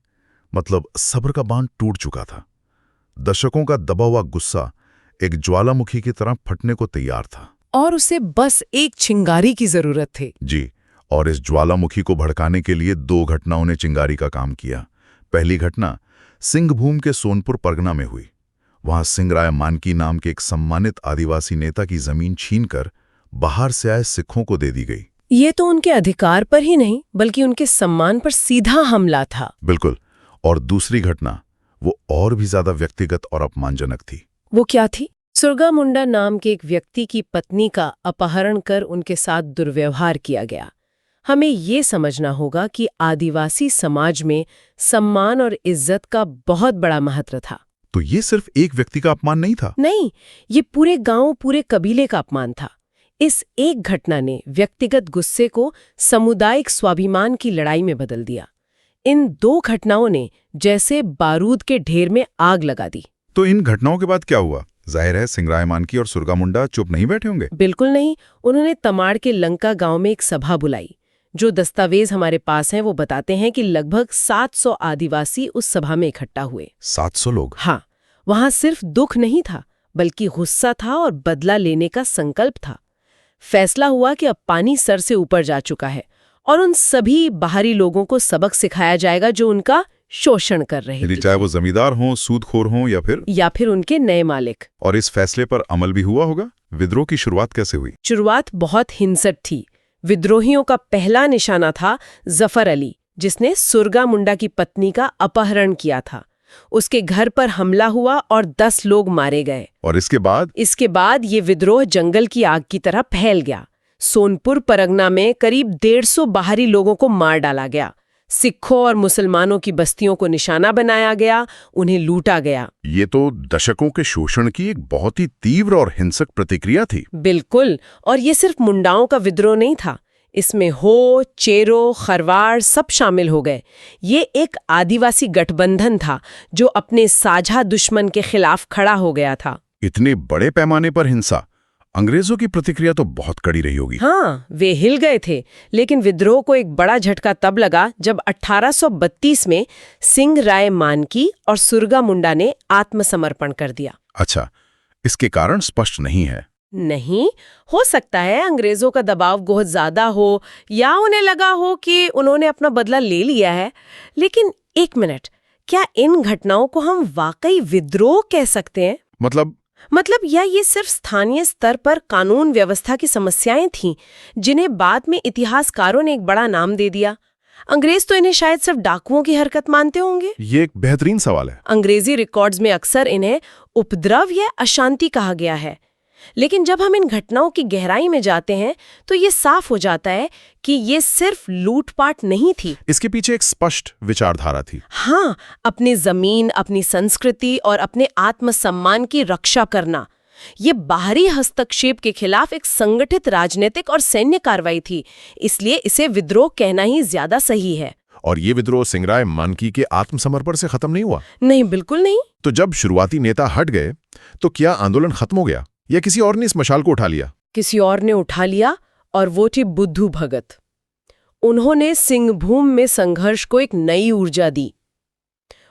मतलब सब्र का बांध टूट चुका था। दशकों का दबा हुआ गुस्सा एक ज्वालामुखी की तरह फटने को तैयार था। और उसे बस एक चिंगारी की जरूरत थी। जी, और इस ज्वालामुखी को भड़काने के लिए 2 घटनाओं ने चिंगारी का काम किया। पहली घटना सिंहभूम के सोनपुर परगना में हुई। वहां सिंहराय मानकी नाम के एक सम्मानित आदिवासी नेता की जमीन छीनकर बाहर से आए सिखों को दे दी गई। ये तो उनके अधिकार पर ही नहीं, बल्कि उनके सम्मान पर सीधा हमला था। बिल्कुल। और दूसरी घटना वो और भी ज्यादा व्यक्तिगत और अपमानजनक थी। वो क्या थी? सुरगा मुंडा नाम के एक व्यक्ति की पत्नी का अपहरण कर उनके साथ दुर्व्यवहार किया गया। हमें ये समझना होगा कि आदिवासी समाज में सम्मान और इज्जत का बहुत बड़ा महत्व था। तो ये सिर्फ एक व्यक्ति का अपमान नहीं था? नहीं, ये पूरे गांव, पूरे कबीले का अपमान था। इस एक घटना ने व्यक्तिगत गुस्से को सामुदायिक स्वाभिमान की लड़ाई में बदल दिया। इन 2 घटनाओं ने जैसे बारूद के ढेर में आग लगा दी। तो इन घटनाओं के बाद क्या हुआ? जाहिर है सिंहराय मानकी और सुरगा मुंडा चुप नहीं बैठे होंगे। बिल्कुल नहीं। उन्होंने तमाड़ के लंका गांव में एक सभा बुलाई। जो दस्तावेज हमारे पास हैं वो बताते हैं कि लगभग 700 आदिवासी उस सभा में इकट्ठा हुए। 700 लोग? हाँ, वहां सिर्फ दुख नहीं था, बल्कि गुस्सा था और बदला लेने का संकल्प था। फैसला हुआ कि अब पानी सर से ऊपर जा चुका है और उन सभी बाहरी लोगों को सबक सिखाया जाएगा जो उनका शोषण कर रहे यानी थे चाहे वो जमींदार हों, सूदखोर हों या फिर उनके नए मालिक। और इस फैसले पर अमल भी हुआ होगा। विद्रोह की शुरुआत कैसे हुई? शुरुआत बहुत हिंसक थी। विद्रोहियों का पहला निशाना था जफर अली, जिसने सुरगा मुंडा की पत्नी का अपहरण किया था। उसके घर पर हमला हुआ और 10 लोग मारे गए। और इसके बाद ये विद्रोह जंगल की आग की तरह फैल गया। सोनपुर परगना में करीब 150 बाहरी लोगों को मार डाला गया। सिखों और मुसलमानों की बस्तियों को निशाना बनाया गया, उन्हें लूटा गया। ये तो दशकों के शोषण की एक बहुत ही तीव्र और हिंसक प्रतिक्रिया थी। बिल्कुल, और ये सिर्फ मुंडाओं का विद्रोह नहीं था। इसमें हो, चेरो, खरवाड़ सब शामिल हो गए। ये एक आदिवासी गठबंधन था जो अपने साझा दुश्मन के खिलाफ खड़ा हो गया था। इतने बड़े पैमाने पर हिंसा, अंग्रेजों की प्रतिक्रिया तो बहुत कड़ी रही होगी। हाँ, वे हिल गए थे, लेकिन विद्रोह को एक बड़ा झटका तब लगा जब 1832 में सिंह राय मानकी और सुरगा मुंडा ने आत्मसमर्पण कर दिया। अच्छा, इसके कारण स्पष्ट नहीं है। नहीं, हो सकता है अंग्रेजों का दबाव बहुत ज्यादा हो या उन्हें लगा हो कि उन्होंने अपना बदला ले लिया है। लेकिन एक मिनट, क्या इन घटनाओं को हम वाकई विद्रोह कह सकते हैं? मतलब या ये सिर्फ स्थानीय स्तर पर कानून व्यवस्था की समस्याएं थीं, जिन्हें बाद में इतिहासकारों ने एक बड़ा नाम दे दिया? अंग्रेज तो इन्हें शायद सिर्फ डाकुओं की हरकत मानते होंगे। ये एक बेहतरीन सवाल है। अंग्रेजी रिकॉर्ड्स में अक्सर इन्हें उपद्रव या अशांति कहा गया है। लेकिन जब हम इन घटनाओं की गहराई में जाते हैं तो ये साफ हो जाता है कि ये सिर्फ लूटपाट नहीं थी। इसके पीछे एक स्पष्ट विचारधारा थी। हाँ, अपनी जमीन, अपनी संस्कृति और अपने आत्मसम्मान की रक्षा करना। ये बाहरी हस्तक्षेप के खिलाफ एक संगठित राजनीतिक और सैन्य कार्रवाई थी, इसलिए इसे विद्रोह कहना ही ज्यादा सही है। और ये विद्रोह सिंहराय मानकी के आत्मसमर्पण से खत्म नहीं हुआ? नहीं, बिल्कुल नहीं। तो जब शुरुआती नेता हट गए तो क्या आंदोलन खत्म हो गया या किसी और ने इस मशाल को उठा लिया? किसी और ने उठा लिया, और वो थी बुद्धू भगत। उन्होंने सिंहभूम में संघर्ष को एक नई ऊर्जा दी।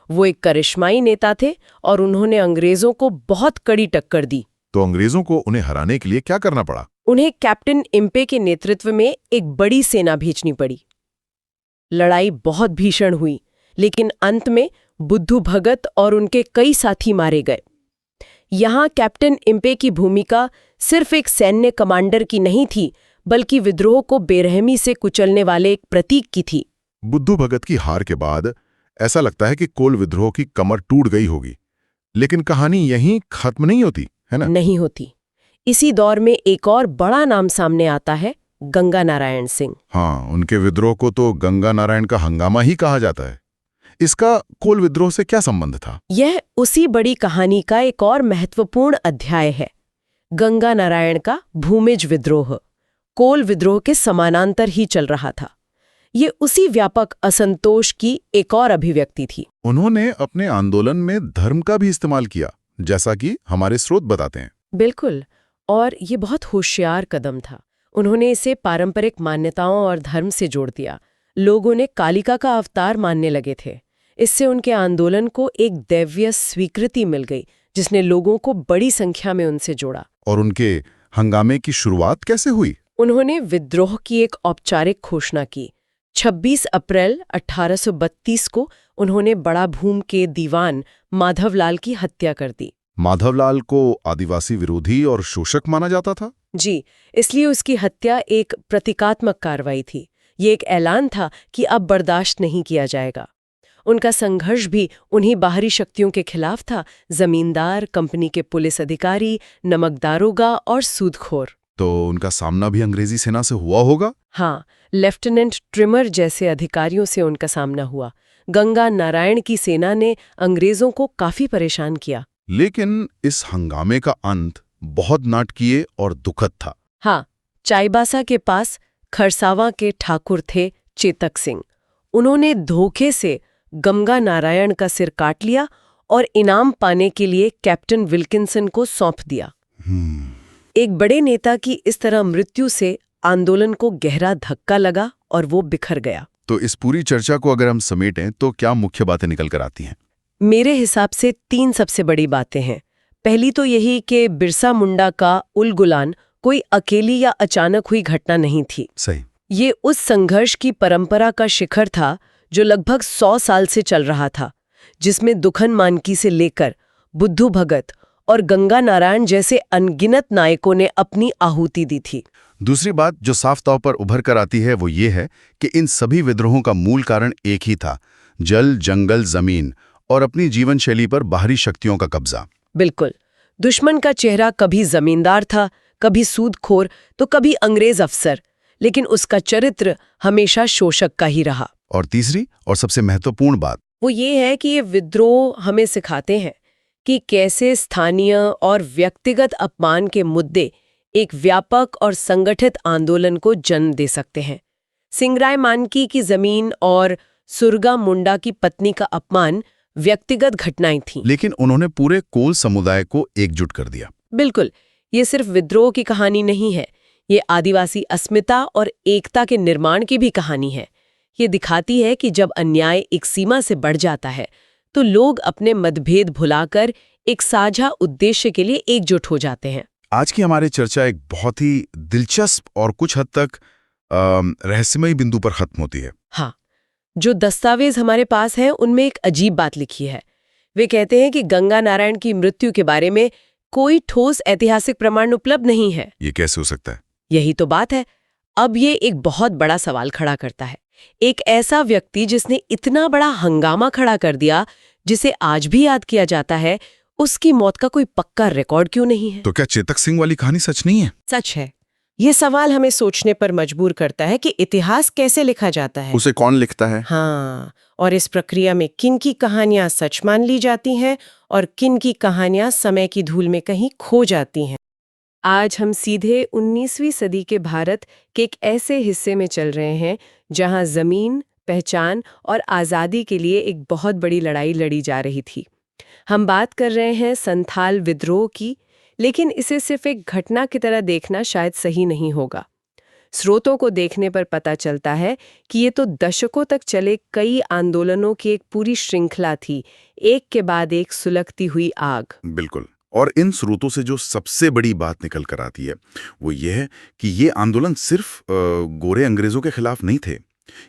वो एक करिश्माई नेता थे और उन्होंने अंग्रेजों को बहुत कड़ी टक्कर दी। तो अंग्रेजों को उन्हें हराने के लिए क्या करना पड़ा? उन्हें कैप्टन इम्पे के नेतृत्व में एक बड़ी सेना भेजनी पड़ी। लड़ाई बहुत भीषण हुई, लेकिन अंत में बुद्धू भगत और उनके कई साथी मारे गए। यहाँ कैप्टन इम्पे की भूमिका सिर्फ एक सैन्य कमांडर की नहीं थी, बल्कि विद्रोह को बेरहमी से कुचलने वाले एक प्रतीक की थी। बुद्धू भगत की हार के बाद ऐसा लगता है कि कोल विद्रोह की कमर टूट गई होगी, लेकिन कहानी यहीं खत्म नहीं होती, है ना? नहीं होती। इसी दौर में एक और बड़ा नाम सामने आता है, गंगा नारायण सिंह। हाँ, उनके विद्रोह को तो गंगा नारायण का हंगामा ही कहा जाता है। इसका कोल विद्रोह से क्या संबंध था? यह उसी बड़ी कहानी का एक और महत्वपूर्ण अध्याय है। गंगा नारायण का भूमिज विद्रोह कोल विद्रोह के समानांतर ही चल रहा था। ये उसी व्यापक असंतोष की एक और अभिव्यक्ति थी। उन्होंने अपने आंदोलन में धर्म का भी इस्तेमाल किया, जैसा कि हमारे स्रोत बताते हैं। बिल्कुल, और ये बहुत होशियार कदम था। उन्होंने इसे पारंपरिक मान्यताओं और धर्म से जोड़ दिया। लोगों ने कालिका का अवतार मानने लगे थे। इससे उनके आंदोलन को एक दैवीय स्वीकृति मिल गई, जिसने लोगों को बड़ी संख्या में उनसे जोड़ा। और उनके हंगामे की शुरुआत कैसे हुई? उन्होंने विद्रोह की एक औपचारिक घोषणा की। 26 अप्रैल 1832 को उन्होंने बड़ा भूम के दीवान माधवलाल की हत्या कर दी। माधवलाल को आदिवासी विरोधी और शोषक माना जाता था? जी, इसलिए उसकी हत्या एक प्रतीकात्मक कार्रवाई थी। ये एक ऐलान था कि अब बर्दाश्त नहीं किया जाएगा। उनका संघर्ष भी उन्हीं बाहरी शक्तियों के खिलाफ था, जमींदार, कंपनी के पुलिस अधिकारी, नमकदारोगा और सूदखोर। तो उनका सामना भी अंग्रेजी सेना से हुआ होगा? हाँ, लेफ्टिनेंट ट्रिमर जैसे अधिकारियों से उनका सामना हुआ। गंगा नारायण की सेना ने अंग्रेजों को काफी परेशान किया। लेकिन इस हंगामे का अंत बहुत नाटकीय और दुखद था। हाँ, चाईबासा के पास खरसावां के ठाकुर थे चेतक सिंह। उन्होंने धोखे से गंगा नारायण का सिर काट लिया और इनाम पाने के लिए कैप्टन विल्किंसन को सौंप दिया। एक बड़े नेता की इस तरह मृत्यु से आंदोलन को गहरा धक्का लगा और वो बिखर गया। तो इस पूरी चर्चा को अगर हम समेटें तो क्या मुख्य बातें निकल कर आती हैं? मेरे हिसाब से 3 सबसे बड़ी बातें हैं। पहली तो यही कि बिरसा मुंडा का उल गुलान कोई अकेली या अचानक हुई घटना नहीं थी। सही। ये उस संघर्ष की परंपरा का शिखर था जो लगभग 100 साल से चल रहा था, जिसमें दुखन मानकी से लेकर बुद्धू भगत और गंगा नारायण जैसे अनगिनत नायकों ने अपनी आहुति दी थी। दूसरी बात जो साफ तौर पर उभर कर आती है वो ये है कि इन सभी विद्रोहों का मूल कारण एक ही था, जल, जंगल, जमीन और अपनी जीवन शैली पर बाहरी शक्तियों का कब्जा। बिल्कुल। दुश्मन का चेहरा कभी जमींदार था, कभी सूदखोर, तो कभी अंग्रेज अफसर, लेकिन उसका चरित्र हमेशा शोषक का ही रहा। और तीसरी और सबसे महत्वपूर्ण बात वो ये है कि ये विद्रोह हमें सिखाते हैं कि कैसे स्थानीय और व्यक्तिगत अपमान के मुद्दे एक व्यापक और संगठित आंदोलन को जन्म दे सकते हैं। सिंगराय मानकी की जमीन और सुरगा मुंडा की पत्नी का अपमान व्यक्तिगत घटनाएं थीं। लेकिन उन्होंने पूरे कोल समुदाय को एकजुट कर दिया। बिल्कुल, ये सिर्फ विद्रोह की कहानी नहीं है, ये आदिवासी अस्मिता और एकता के निर्माण की भी कहानी है। ये दिखाती है कि जब अन्याय एक सीमा से बढ़ जाता है तो लोग अपने मतभेद भुलाकर एक साझा उद्देश्य के लिए एकजुट हो जाते हैं। आज की हमारी चर्चा एक बहुत ही दिलचस्प और कुछ हद तक रहस्यमयी बिंदु पर खत्म होती है। हाँ, जो दस्तावेज हमारे पास हैं उनमें एक अजीब बात लिखी है। वे कहते हैं कि गंगा नारायण की मृत्यु के बारे में कोई ठोस ऐतिहासिक प्रमाण उपलब्ध नहीं है। ये कैसे हो सकता है? यही तो बात है। अब ये एक बहुत बड़ा सवाल खड़ा करता है। एक ऐसा व्यक्ति जिसने इतना बड़ा हंगामा खड़ा कर दिया, जिसे आज भी याद किया जाता है, उसकी मौत का कोई पक्का रिकॉर्ड क्यों नहीं है? तो क्या चेतक सिंह वाली कहानी सच नहीं है? सच है। ये सवाल हमें सोचने पर मजबूर करता है कि इतिहास कैसे लिखा जाता है। उसे कौन लिखता है? हाँ, और इस प्रक्रिया में किन की कहानियां सच मान ली जाती हैं और किन की कहानियां समय की धूल में कहीं खो जाती हैं। आज हम सीधे 19वीं सदी के भारत के एक ऐसे हिस्से में चल रहे हैं जहां जमीन, पहचान और आज़ादी के लिए एक बहुत बड़ी लड़ाई लड़ी जा रही थी। हम बात कर रहे हैं संथाल विद्रोह की, लेकिन इसे सिर्फ एक घटना की तरह देखना शायद सही नहीं होगा। स्रोतों को देखने पर पता चलता है कि ये तो दशकों तक चले कई आंदोलनों की एक पूरी श्रृंखला थी, एक के बाद एक सुलगती हुई आग। बिल्कुल। और इन स्रोतों से जो सबसे बड़ी बात निकल कर आती है वो ये है कि ये आंदोलन सिर्फ गोरे अंग्रेजों के खिलाफ नहीं थे,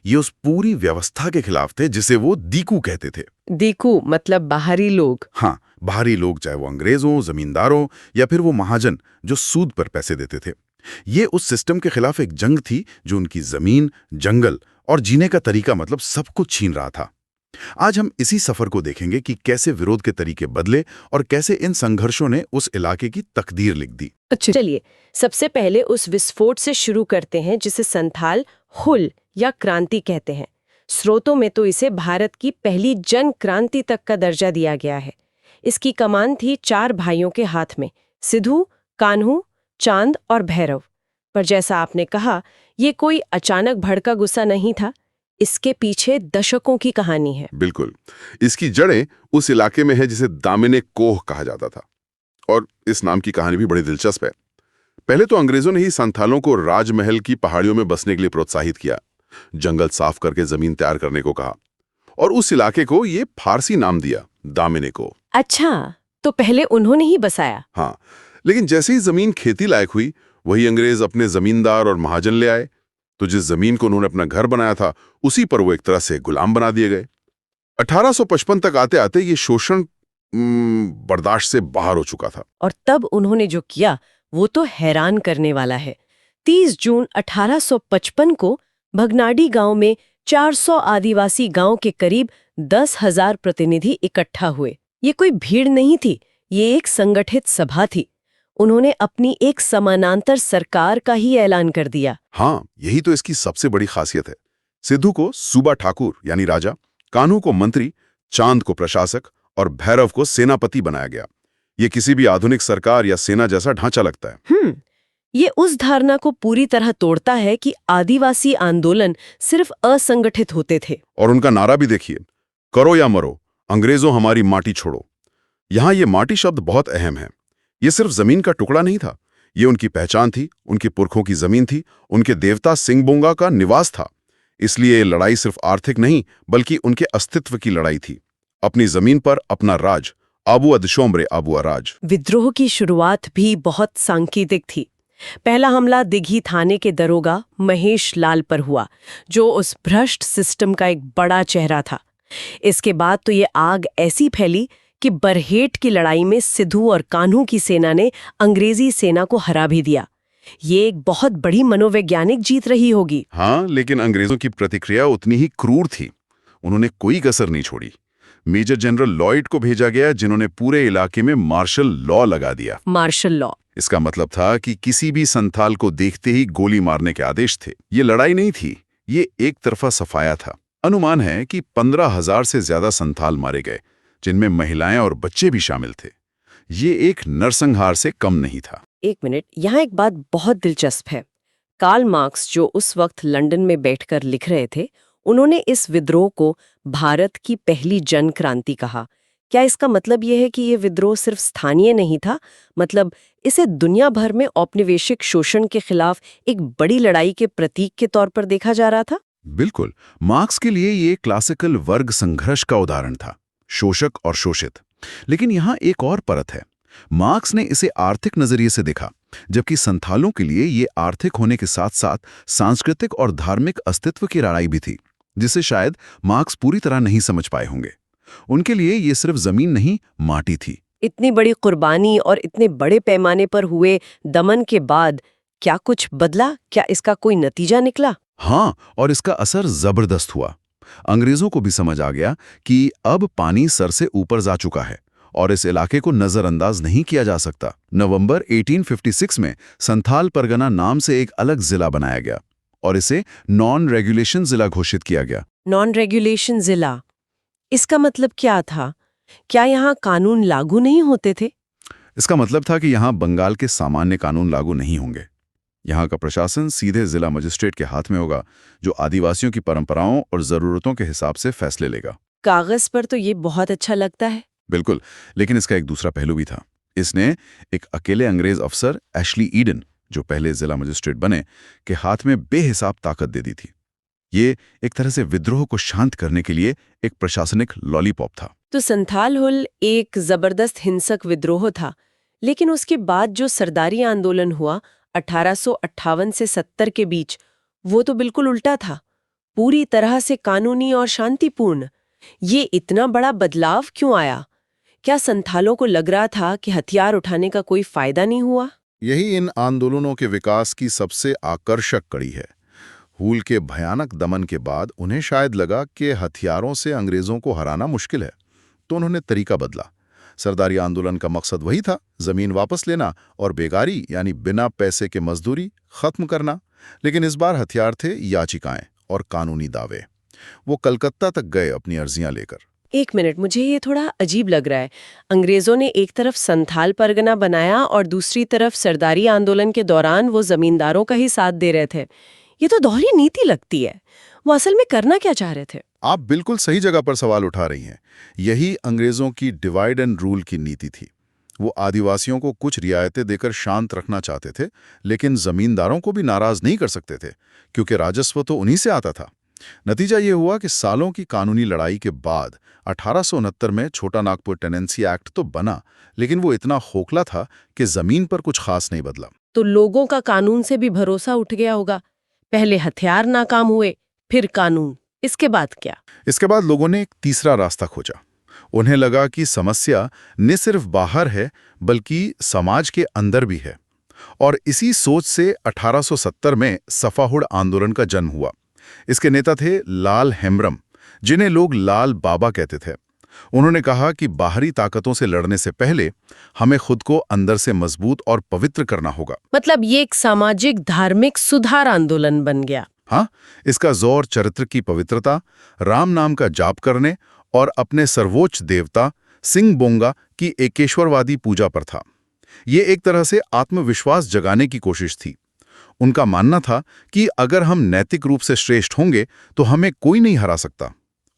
ये उस पूरी व्यवस्था के खिलाफ थे जिसे वो दीकू कहते थे। दीकू मतलब बाहरी लोग। हाँ, बाहरी लोग, चाहे वो अंग्रेज हों, जमींदारों या फिर वो महाजन जो सूद पर पैसे देते थे। ये उस सिस्टम के खिलाफ एक जंग थी जो उनकी जमीन, जंगल और जीने का तरीका मतलब सब कुछ छीन रहा था। आज हम इसी सफर को देखेंगे कि कैसे विरोध के तरीके बदले और कैसे इन संघर्षों ने उस इलाके की तकदीर लिख दी। अच्छा, चलिए सबसे पहले उस विस्फोट से शुरू करते हैं जिसे संथाल हुल या क्रांति कहते हैं। स्रोतों में तो इसे भारत की पहली जन क्रांति तक का दर्जा दिया गया है। इसकी कमान थी 4 भाइयों के हाथ में, सिद्धू, कान्हू, चांद और भैरव। पर जैसा आपने कहा, ये कोई अचानक भड़का गुस्सा नहीं था, इसके पीछे दशकों की कहानी है। बिल्कुल, इसकी जड़ें उस इलाके में है जिसे दामिने कोह कहा जाता था, और इस नाम की कहानी भी बड़ी दिलचस्प है। पहले तो अंग्रेजों ने ही संथालों को राजमहल की पहाड़ियों में बसने के लिए प्रोत्साहित किया, जंगल साफ करके जमीन तैयार करने को कहा, और उस इलाके को ये फारसी नाम दिया, दामिने को। अच्छा, तो पहले उन्होंने ही बसाया? हाँ, लेकिन जैसे ही जमीन खेती लायक हुई, वही अंग्रेज अपने जमींदार और महाजन ले आए, तो जिस जमीन को उन्होंने अपना घर बनाया था, उसी पर वो एक तरह से गुलाम बना दिए गए। 1855 तक आते आते ये शोषण बर्दाश्त से बाहर हो चुका था। और तब उन्होंने जो किया वो तो हैरान करने वाला है। 30 जून 1855 को भगनाडी गांव में 400 आदिवासी गांव के करीब 10,000 प्रतिनिधि इकट्ठा हुए। ये कोई भीड़ नहीं थी, ये एक संगठित सभा थी। उन्होंने अपनी एक समानांतर सरकार का ही ऐलान कर दिया। हाँ, यही तो इसकी सबसे बड़ी खासियत है। सिद्धू को सूबा ठाकुर यानी राजा, कान्हू को मंत्री, चांद को प्रशासक और भैरव को सेनापति बनाया गया। ये किसी भी आधुनिक सरकार या सेना जैसा ढांचा लगता है। ये उस धारणा को पूरी तरह तोड़ता है कि आदिवासी आंदोलन सिर्फ असंगठित होते थे। और उनका नारा भी देखिए, करो या मरो, अंग्रेजों हमारी माटी छोड़ो। यहाँ ये माटी शब्द बहुत अहम है। ये सिर्फ जमीन का टुकड़ा नहीं था, ये उनकी पहचान थी, उनकी पुरखों की जमीन थी, उनके देवता सिंगबोंगा का निवास था। इसलिए ये लड़ाई सिर्फ आर्थिक नहीं बल्कि उनके अस्तित्व की लड़ाई थी। अपनी जमीन पर अपना राज, आबू अदशोमरे आबू राज। विद्रोह की शुरुआत भी बहुत सांकेतिक थी। पहला हमला दिघी थाने के दरोगा महेश लाल पर हुआ, जो उस भ्रष्ट सिस्टम का एक बड़ा चेहरा था। इसके बाद तो ये आग ऐसी फैली कि बरहेट की लड़ाई में सिद्धू और कान्हू की सेना ने अंग्रेजी सेना को हरा भी दिया। ये एक बहुत बड़ी मनोवैज्ञानिक जीत रही होगी। हाँ, लेकिन अंग्रेजों की प्रतिक्रिया उतनी ही क्रूर थी। उन्होंने कोई कसर नहीं छोड़ी। मेजर जनरल लॉयड को भेजा गया, जिन्होंने पूरे इलाके में मार्शल लॉ लगा दिया। Martial law. इसका मतलब था कि किसी भी संथाल को देखते ही गोली मारने के आदेश थे। ये लड़ाई नहीं थी, ये एक तरफा सफाया था। अनुमान है कि 15,000 से ज्यादा संथाल मारे गए, जिनमें महिलाएं और बच्चे भी शामिल थे। ये एक नरसंहार से कम नहीं था। एक मिनट, यहाँ एक बात बहुत दिलचस्प है। कार्ल मार्क्स, जो उस वक्त लंदन में बैठकर लिख रहे थे, उन्होंने इस विद्रोह को भारत की पहली जन क्रांति कहा। क्या इसका मतलब यह है कि ये विद्रोह सिर्फ स्थानीय नहीं था, मतलब इसे दुनिया भर में औपनिवेशिक शोषण के खिलाफ एक बड़ी लड़ाई के प्रतीक के तौर पर देखा जा रहा था? बिल्कुल, मार्क्स के लिए ये क्लासिकल वर्ग संघर्ष का उदाहरण था, शोषक और शोषित। लेकिन यहाँ एक और परत है। मार्क्स ने इसे आर्थिक नजरिए से देखा, जबकि संथालों के लिए ये आर्थिक होने के साथ साथ सांस्कृतिक और धार्मिक अस्तित्व की लड़ाई भी थी, जिसे शायद मार्क्स पूरी तरह नहीं समझ पाए होंगे। उनके लिए ये सिर्फ जमीन नहीं, माटी थी। इतनी बड़ी कुर्बानी और इतने बड़े पैमाने पर हुए दमन के बाद क्या कुछ बदला? क्या इसका कोई नतीजा निकला? हाँ, और इसका असर जबरदस्त हुआ। अंग्रेजों को भी समझ आ गया कि अब पानी सर से ऊपर जा चुका है और इस इलाके को नजरअंदाज नहीं किया जा सकता। नवंबर 1856 में संथाल परगना नाम से एक अलग जिला बनाया गया और इसे नॉन रेगुलेशन जिला घोषित किया गया। नॉन रेगुलेशन जिला, इसका मतलब क्या था? क्या यहाँ कानून लागू नहीं होते थे? इसका मतलब था कि यहाँ बंगाल के सामान्य कानून लागू नहीं होंगे। यहाँ का प्रशासन सीधे जिला मजिस्ट्रेट के हाथ में होगा, जो आदिवासियों की परंपराओं और जरूरतों के हिसाब से फैसले लेगा। कागज पर तो ये बहुत अच्छा लगता है। बिल्कुल, लेकिन इसका एक दूसरा पहलू भी था। इसने एक अकेले अंग्रेज अफसर एशली ईडन, जो पहले जिला मजिस्ट्रेट बने, के हाथ में बेहिसाब ताकत दे दी थी। ये एक तरह से विद्रोह को शांत करने के लिए एक प्रशासनिक लॉलीपॉप था। तो संथाल हुल एक जबरदस्त हिंसक विद्रोह था, लेकिन उसके बाद जो सरदारी आंदोलन हुआ 1858 से 70 के बीच, वो तो बिल्कुल उल्टा था, पूरी तरह से कानूनी और शांतिपूर्ण। ये इतना बड़ा बदलाव क्यों आया? क्या संथालों को लग रहा था कि हथियार उठाने का कोई फायदा नहीं हुआ? यही इन आंदोलनों के विकास की सबसे आकर्षक कड़ी है। हूल के भयानक दमन के बाद उन्हें शायद लगा कि हथियारों से अंग्रेजों को हराना मुश्किल है, तो उन्होंने तरीका बदला। सरदारी आंदोलन का मकसद वही था, जमीन वापस लेना और बेगारी यानी बिना पैसे के मजदूरी खत्म करना। लेकिन इस बार हथियार थे याचिकाएं और कानूनी दावे। वो कलकत्ता तक गए अपनी अर्जियां लेकर। एक मिनट, मुझे ये थोड़ा अजीब लग रहा है। अंग्रेजों ने एक तरफ संथाल परगना बनाया और दूसरी तरफ सरदारी आंदोलन के दौरान वो जमींदारों का ही साथ दे रहे थे। ये तो दोहरी नीति लगती है। वो असल में करना क्या चाह रहे थे? आप बिल्कुल सही जगह पर सवाल उठा रही हैं। यही अंग्रेजों की डिवाइड एंड रूल की नीति थी। वो आदिवासियों को कुछ रियायतें देकर शांत रखना चाहते थे, लेकिन जमींदारों को भी नाराज नहीं कर सकते थे, क्योंकि राजस्व तो उन्हीं से आता था। नतीजा ये हुआ कि सालों की कानूनी लड़ाई के बाद 1869 में छोटा नागपुर टेनेंसी एक्ट तो बना, लेकिन वो इतना खोखला था कि जमीन पर कुछ खास नहीं बदला। तो लोगों का कानून से भी भरोसा उठ गया होगा। पहले हथियार नाकाम हुए, फिर कानून, इसके बाद क्या? इसके बाद लोगों ने एक तीसरा रास्ता खोजा। उन्हें लगा कि समस्या न सिर्फ बाहर है, बल्कि समाज के अंदर भी है। और इसी सोच से 1870 में सफाहुड़ आंदोलन का जन्म हुआ। इसके नेता थे लाल हेम्ब्रम, जिन्हें लोग लाल बाबा कहते थे। उन्होंने कहा कि बाहरी ताकतों से लड़ने से पहले हमें खुद को अंदर से मजबूत और पवित्र करना होगा। मतलब ये एक सामाजिक धार्मिक सुधार आंदोलन बन गया। हाँ, इसका जोर चरित्र की पवित्रता, राम नाम का जाप करने और अपने सर्वोच्च देवता सिंह बोंगा की एकेश्वरवादी पूजा पर था। ये एक तरह से आत्मविश्वास जगाने की कोशिश थी। उनका मानना था कि अगर हम नैतिक रूप से श्रेष्ठ होंगे तो हमें कोई नहीं हरा सकता।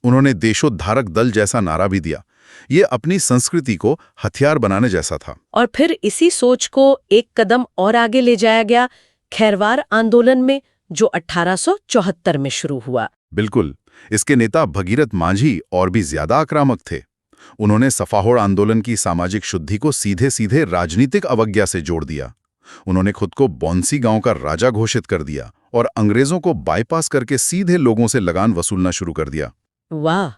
उन्होंने देशोद्धारक दल जैसा नारा भी दिया। ये अपनी संस्कृति को हथियार बनाने जैसा था। और फिर इसी सोच को एक कदम और आगे ले जाया गया खैरवार आंदोलन में, जो 1874 में शुरू हुआ। बिल्कुल, इसके नेता भगीरथ मांझी और भी ज्यादा आक्रामक थे। उन्होंने सफाहुड़ आंदोलन की सामाजिक शुद्धि को सीधे सीधे राजनीतिक अवज्ञा से जोड़ दिया। उन्होंने खुद को बौंसी गांव का राजा घोषित कर दिया और अंग्रेजों को बाईपास करके सीधे लोगों से लगान वसूलना शुरू कर दिया। वाह,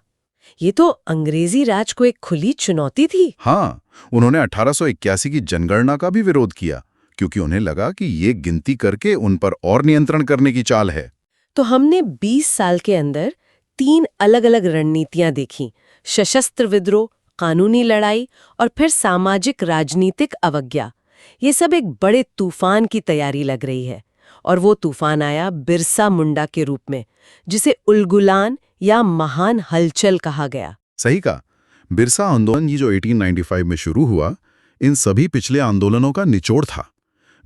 ये तो अंग्रेजी राज को एक खुली चुनौती थी। हाँ, उन्होंने 1881 की जनगणना का भी विरोध किया, क्योंकि उन्हें लगा कि ये गिनती करके उन पर और नियंत्रण करने की चाल है। तो हमने 20 साल के अंदर 3 अलग-अलग रणनीतियां देखी: सशस्त्र विद्रोह, कानूनी लड़ाई और फिर सामाजिक राजनीतिक अवज्ञा। ये सब एक बड़े तूफान की तैयारी लग रही है, और वो तूफान आया बिरसा मुंडा के रूप में, जिसे उलगुलान या महान हलचल कहा गया। सही कहा। बिरसा आंदोलन, ये जो 1895 में शुरू हुआ, इन सभी पिछले आंदोलनों का निचोड़ था।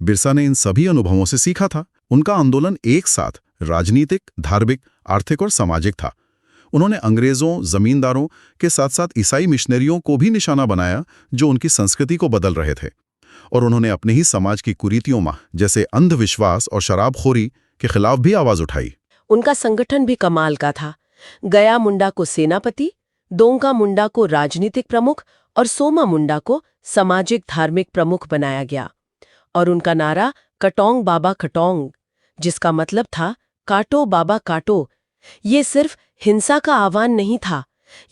बिरसा ने इन सभी अनुभवों से सीखा था। उनका आंदोलन एक साथ राजनीतिक, धार्मिक, आर्थिक और सामाजिक था। उन्होंने अंग्रेजों, जमींदारों के साथ साथ ईसाई मिशनरियों को भी निशाना बनाया, जो उनकी संस्कृति को बदल रहे थे। और उन्होंने अपने ही समाज की कुरीतियों जैसे अंधविश्वास और शराबखोरी के खिलाफ भी आवाज उठाई। उनका संगठन भी कमाल का था। गया मुंडा को सेनापति, दोंगा मुंडा को राजनीतिक प्रमुख और सोमा मुंडा को सामाजिक धार्मिक प्रमुख बनाया गया। और उनका नारा कटोंग बाबा कटोंग, जिसका मतलब था काटो बाबा काटो, ये सिर्फ हिंसा का आह्वान नहीं था,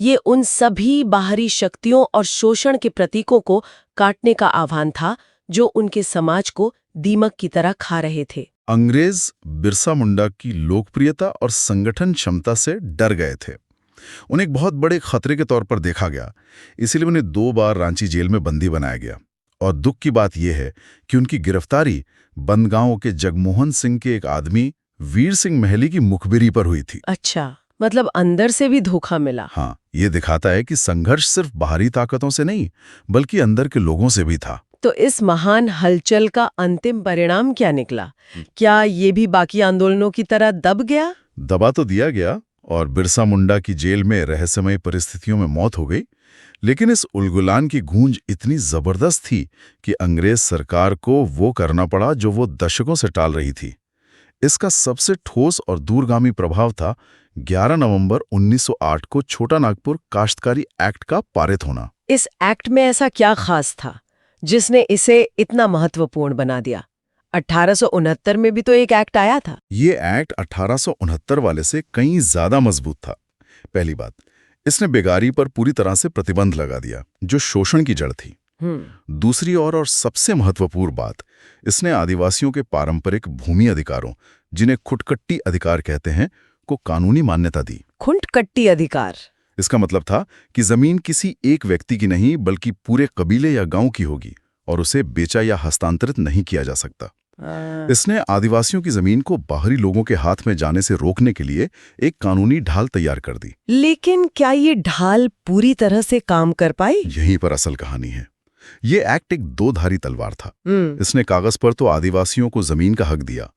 ये उन सभी बाहरी शक्तियों और शोषण के प्रतीकों को काटने का आह्वान था जो उनके समाज को दीमक की तरह खा रहे थे। अंग्रेज बिरसा मुंडा की लोकप्रियता और संगठन क्षमता से डर गए थे। उन्हें एक बहुत बड़े खतरे के तौर पर देखा गया, इसीलिए उन्हें 2 बार रांची जेल में बंदी बनाया गया। और दुख की बात यह है कि उनकी गिरफ्तारी बंदगांव के जगमोहन सिंह के एक आदमी वीर सिंह महली की मुखबिरी पर हुई थी। अच्छा, मतलब अंदर से भी धोखा मिला। हाँ, ये दिखाता है कि संघर्ष सिर्फ बाहरी ताकतों से नहीं, बल्कि अंदर के लोगों से भी था। तो इस महान हलचल का अंतिम परिणाम क्या निकला? क्या ये भी बाकी आंदोलनों की तरह दब गया? दबा तो दिया गया और बिरसा मुंडा की जेल में रहस्यमय परिस्थितियों में मौत हो गई, लेकिन इस उलगुलान की गूंज इतनी जबरदस्त थी कि अंग्रेज सरकार को वो करना पड़ा जो वो दशकों से टाल रही थी। इसका सबसे ठोस और दूरगामी प्रभाव था 11 नवंबर 1908 को छोटा नागपुर काश्तकारी एक्ट का पारित होना। इस एक्ट में ऐसा क्या खास था जिसने इसे इतना महत्वपूर्ण बना दिया? 1869 में भी तो एक एक्ट आया था। ये एक्ट 1869 वाले से कहीं ज्यादा मजबूत था। पहली बात, इसने बेगारी पर पूरी तरह से प्रतिबंध लगा दिया, जो शोषण की जड़ थी। दूसरी और सबसे महत्वपूर्ण बात, इसने आदिवासियों के पारंपरिक भूमि अधिकारों, जिन्हें खुटकट्टी अधिकार कहते हैं, को कानूनी मान्यता दी। खुटकट्टी अधिकार? इसका मतलब था कि जमीन किसी एक व्यक्ति की नहीं, बल्कि पूरे कबीले या गांव की होगी और उसे बेचा या हस्तांतरित नहीं किया जा सकता। इसने आदिवासियों की जमीन को बाहरी लोगों के हाथ में जाने से रोकने के लिए एक कानूनी ढाल तैयार कर दी। लेकिन क्या ये ढाल पूरी तरह से काम कर पाई? यहीं पर असल कहानी है। ये एक्ट एक 2-धारी तलवार था। इसने कागज पर तो आदिवासियों को जमीन का हक दिया,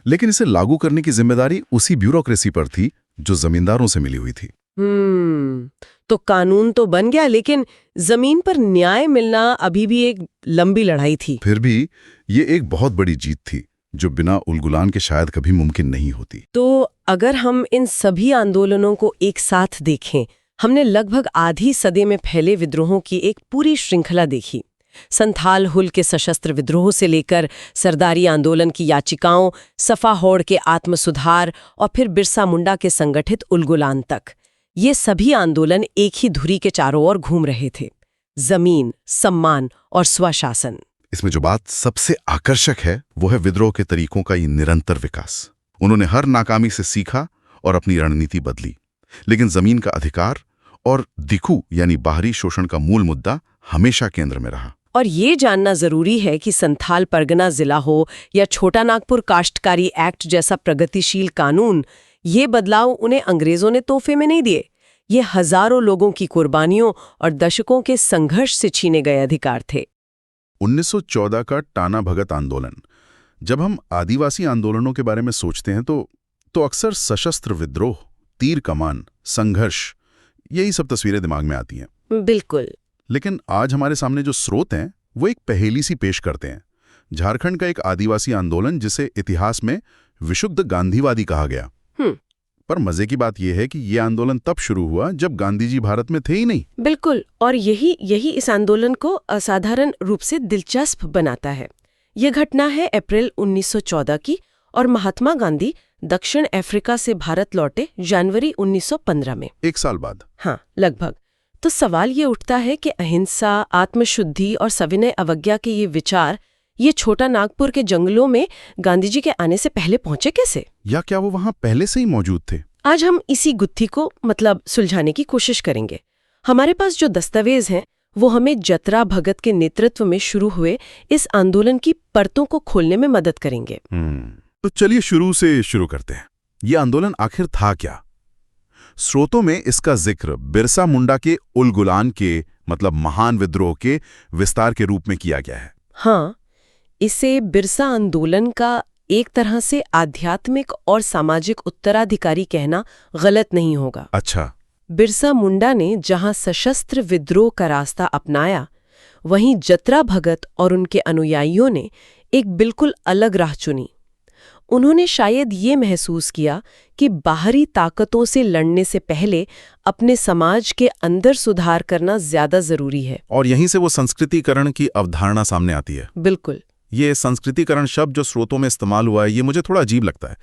लेकिन इसे लागू करने की जिम्मेदारी उसी ब्यूरोक्रेसी पर थी जो जमींदारों से मिली हुई थी। तो कानून तो बन गया, लेकिन जमीन पर न्याय मिलना अभी भी एक लंबी लड़ाई थी। फिर भी ये एक बहुत बड़ी जीत थी, जो बिना उलगुलान के शायद कभी मुमकिन नहीं होती। तो अगर हम इन सभी आंदोलनों को एक साथ देखें, हमने लगभग आधी सदी में फैले विद्रोहों की एक पूरी श्रृंखला देखी। संथाल हुल के सशस्त्र विद्रोह से लेकर सरदारी आंदोलन की याचिकाओं, सफा होड़ के आत्मसुधार और फिर बिरसा मुंडा के संगठित उलगुलान तक, ये सभी आंदोलन एक ही धुरी के चारों ओर घूम रहे थे: जमीन, सम्मान और स्वशासन। इसमें जो बात सबसे आकर्षक है, वो है विद्रोह के तरीकों का ये निरंतर विकास। उन्होंने हर नाकामी से सीखा और अपनी रणनीति बदली, लेकिन जमीन का अधिकार और दिखू यानी बाहरी शोषण का मूल मुद्दा हमेशा केंद्र में रहा। और ये जानना जरूरी है कि संथाल परगना जिला हो या छोटा नागपुर काश्तकारी एक्ट जैसा प्रगतिशील कानून, ये बदलाव उन्हें अंग्रेजों ने तोहफे में नहीं दिए। ये हजारों लोगों की कुर्बानियों और दशकों के संघर्ष से छीने गए अधिकार थे। 1914 का टाना भगत आंदोलन। जब हम आदिवासी आंदोलनों के बारे में सोचते हैं तो अक्सर सशस्त्र विद्रोह, तीर कमान, संघर्ष, यही सब तस्वीरें दिमाग में आती हैं। बिल्कुल। लेकिन आज हमारे सामने जो स्रोत हैं, वो एक पहेली सी पेश करते हैं। झारखंड का एक आदिवासी आंदोलन, जिसे इतिहास में विशुद्ध गांधीवादी कहा गया। पर मजे की बात यह है कि यह आंदोलन तब शुरू हुआ जब गांधी जी भारत में थे ही नहीं। बिल्कुल, और यही इस आंदोलन को असाधारण रूप से दिलचस्प बनाता है। ये घटना है अप्रैल 1914 की और महात्मा गांधी दक्षिण अफ्रीका से भारत लौटे जनवरी 1915 में। 1 साल बाद। हाँ, लगभग। तो सवाल ये उठता है कि अहिंसा, आत्मशुद्धि और सविनय अवज्ञा के ये विचार ये छोटा नागपुर के जंगलों में गांधी जी के आने से पहले पहुंचे कैसे? या क्या वो वहां पहले से ही मौजूद थे? आज हम इसी गुत्थी को सुलझाने की कोशिश करेंगे। हमारे पास जो दस्तावेज हैं वो हमें जतरा भगत के नेतृत्व में शुरू हुए इस आंदोलन की परतों को खोलने में मदद करेंगे। तो चलिए शुरू से शुरू करते हैं। ये आंदोलन आखिर था क्या? स्रोतों में इसका जिक्र बिरसा मुंडा के उलगुलान के महान विद्रोह के विस्तार के रूप में किया गया है। हाँ, इसे बिरसा आंदोलन का एक तरह से आध्यात्मिक और सामाजिक उत्तराधिकारी कहना गलत नहीं होगा। अच्छा। बिरसा मुंडा ने जहां सशस्त्र विद्रोह का रास्ता अपनाया, वहीं जतरा भगत और उनके अनुयायियों ने एक बिल्कुल अलग राह चुनी। उन्होंने शायद ये महसूस किया कि बाहरी ताकतों से लड़ने से पहले अपने समाज के अंदर सुधार करना ज्यादा जरूरी है। और यहीं से वो संस्कृतिकरण की अवधारणा सामने आती है। बिल्कुल। ये संस्कृतिकरण शब्द जो स्रोतों में इस्तेमाल हुआ है, ये मुझे थोड़ा अजीब लगता है,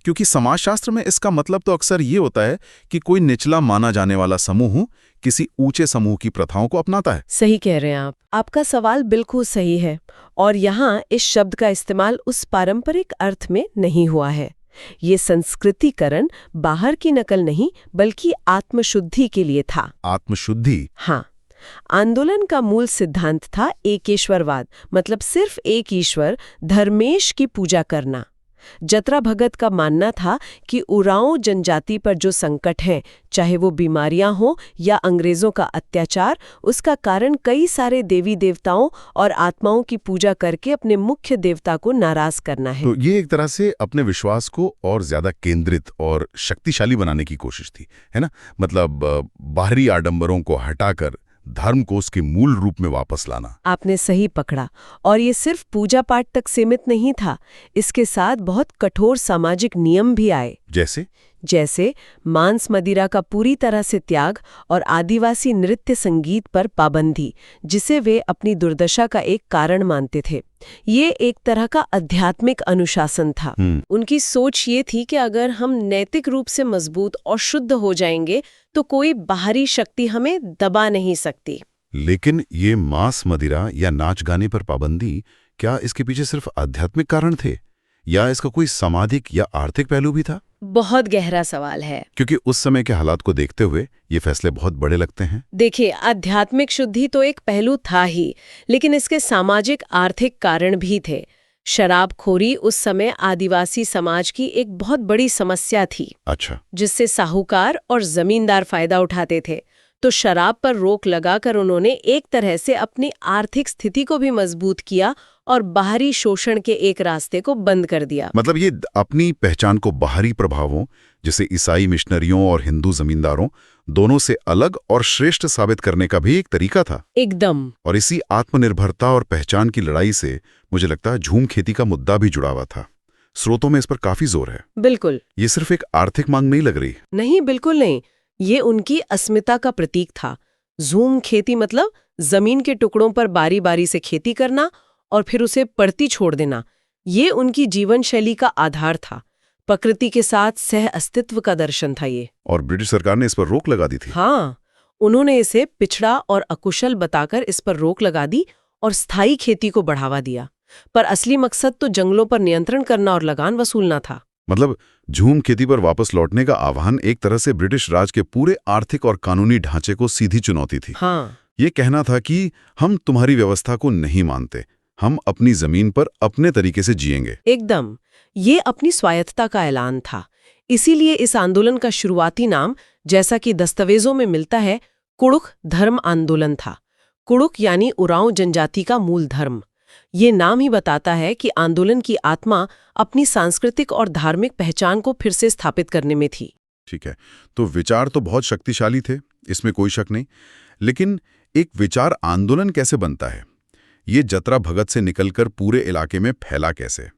क्योंकि समाजशास्त्र में इसका मतलब तो अक्सर ये होता है कि कोई निचला माना जाने वाला समूह किसी ऊंचे समूह की प्रथाओं को अपनाता है। सही कह रहे हैं आप। आपका सवाल बिल्कुल सही है, और यहाँ इस शब्द का इस्तेमाल उस पारंपरिक अर्थ में नहीं हुआ है। ये संस्कृतिकरण बाहर की नकल नहीं, बल्कि आत्मशुद्धि के लिए था। आत्मशुद्धि? हाँ। आंदोलन का मूल सिद्धांत था एकेश्वरवाद, सिर्फ एक ईश्वर, धर्मेश की पूजा करना। जतरा भगत का मानना था कि उरांव जनजाति पर जो संकट है, चाहे वो बीमारियां हो या अंग्रेजों का अत्याचार, उसका कारण कई सारे देवी देवताओं और आत्माओं की पूजा करके अपने मुख्य देवता को नाराज करना है। तो ये एक तरह से अपने विश्वास को और ज्यादा केंद्रित और शक्तिशाली बनाने की कोशिश थी, है ना? बाहरी आडंबरों को हटाकर धर्म को उसके मूल रूप में वापस लाना। आपने सही पकड़ा। और ये सिर्फ पूजा पाठ तक सीमित नहीं था, इसके साथ बहुत कठोर सामाजिक नियम भी आए। जैसे मांस मदिरा का पूरी तरह से त्याग और आदिवासी नृत्य संगीत पर पाबंदी, जिसे वे अपनी दुर्दशा का एक कारण मानते थे। ये एक तरह का आध्यात्मिक अनुशासन था। उनकी सोच ये थी कि अगर हम नैतिक रूप से मजबूत और शुद्ध हो जाएंगे तो कोई बाहरी शक्ति हमें दबा नहीं सकती। लेकिन ये मांस मदिरा या नाच गाने पर पाबंदी, क्या इसके पीछे सिर्फ आध्यात्मिक कारण थे या इसका कोई सामाजिक या आर्थिक पहलू भी था? बहुत गहरा सवाल है, क्योंकि उस समय के हालात को देखते हुए ये फैसले बहुत बड़े लगते हैं। देखिए, आध्यात्मिक शुद्धि तो एक पहलू था ही, लेकिन इसके सामाजिक आर्थिक कारण भी थे। शराबखोरी उस समय आदिवासी समाज की एक बहुत बड़ी समस्या थी। अच्छा। जिससे साहूकार और जमींदार फायदा उठाते थे। तो शराब पर रोक लगाकर उन्होंने एक तरह से अपनी आर्थिक स्थिति को भी मजबूत किया और बाहरी शोषण के एक रास्ते को बंद कर दिया। ये अपनी पहचान को बाहरी प्रभावों जैसे ईसाई मिशनरियों और हिंदू जमींदारों दोनों से अलग और श्रेष्ठ साबित करने का भी एक तरीका था। एकदम। और इसी आत्मनिर्भरता और पहचान की लड़ाई से मुझे लगता है झूम खेती का मुद्दा भी जुड़ा हुआ था। स्रोतों में इस पर काफी जोर है। बिल्कुल। ये सिर्फ एक आर्थिक मांग नहीं लग रही। नहीं, बिल्कुल नहीं। ये उनकी अस्मिता का प्रतीक था। झूम खेती जमीन के टुकड़ों पर बारी बारी से खेती करना और फिर उसे पड़ती छोड़ देना। ये उनकी जीवन शैली का आधार था। प्रकृति के साथ सह अस्तित्व का दर्शन था ये। और ब्रिटिश सरकार ने इस पर रोक लगा दी थी। हाँ, उन्होंने इसे पिछड़ा और अकुशल बताकर इस पर रोक लगा दी और स्थायी खेती को बढ़ावा दिया। पर असली मकसद तो जंगलों पर नियंत्रण करना और लगान वसूलना था। झूम खेती पर वापस लौटने का आह्वान एक तरह से ब्रिटिश राज के पूरे आर्थिक और कानूनी ढांचे को सीधी चुनौती थी। हाँ। ये कहना था कि हम तुम्हारी व्यवस्था को नहीं मानते, हम अपनी जमीन पर अपने तरीके से जिएंगे। एकदम। ये अपनी स्वायत्तता का ऐलान था। इसीलिए इस आंदोलन का शुरुआती नाम, जैसा कि दस्तावेजों में मिलता है, कुड़ुख धर्म आंदोलन था। कुड़ुख यानी उरांव जनजाति का मूल धर्म। ये नाम ही बताता है कि आंदोलन की आत्मा अपनी सांस्कृतिक और धार्मिक पहचान को फिर से स्थापित करने में थी। ठीक है, तो विचार तो बहुत शक्तिशाली थे, इसमें कोई शक नहीं। लेकिन एक विचार आंदोलन कैसे बनता है? ये जतरा भगत से निकलकर पूरे इलाके में फैला कैसे?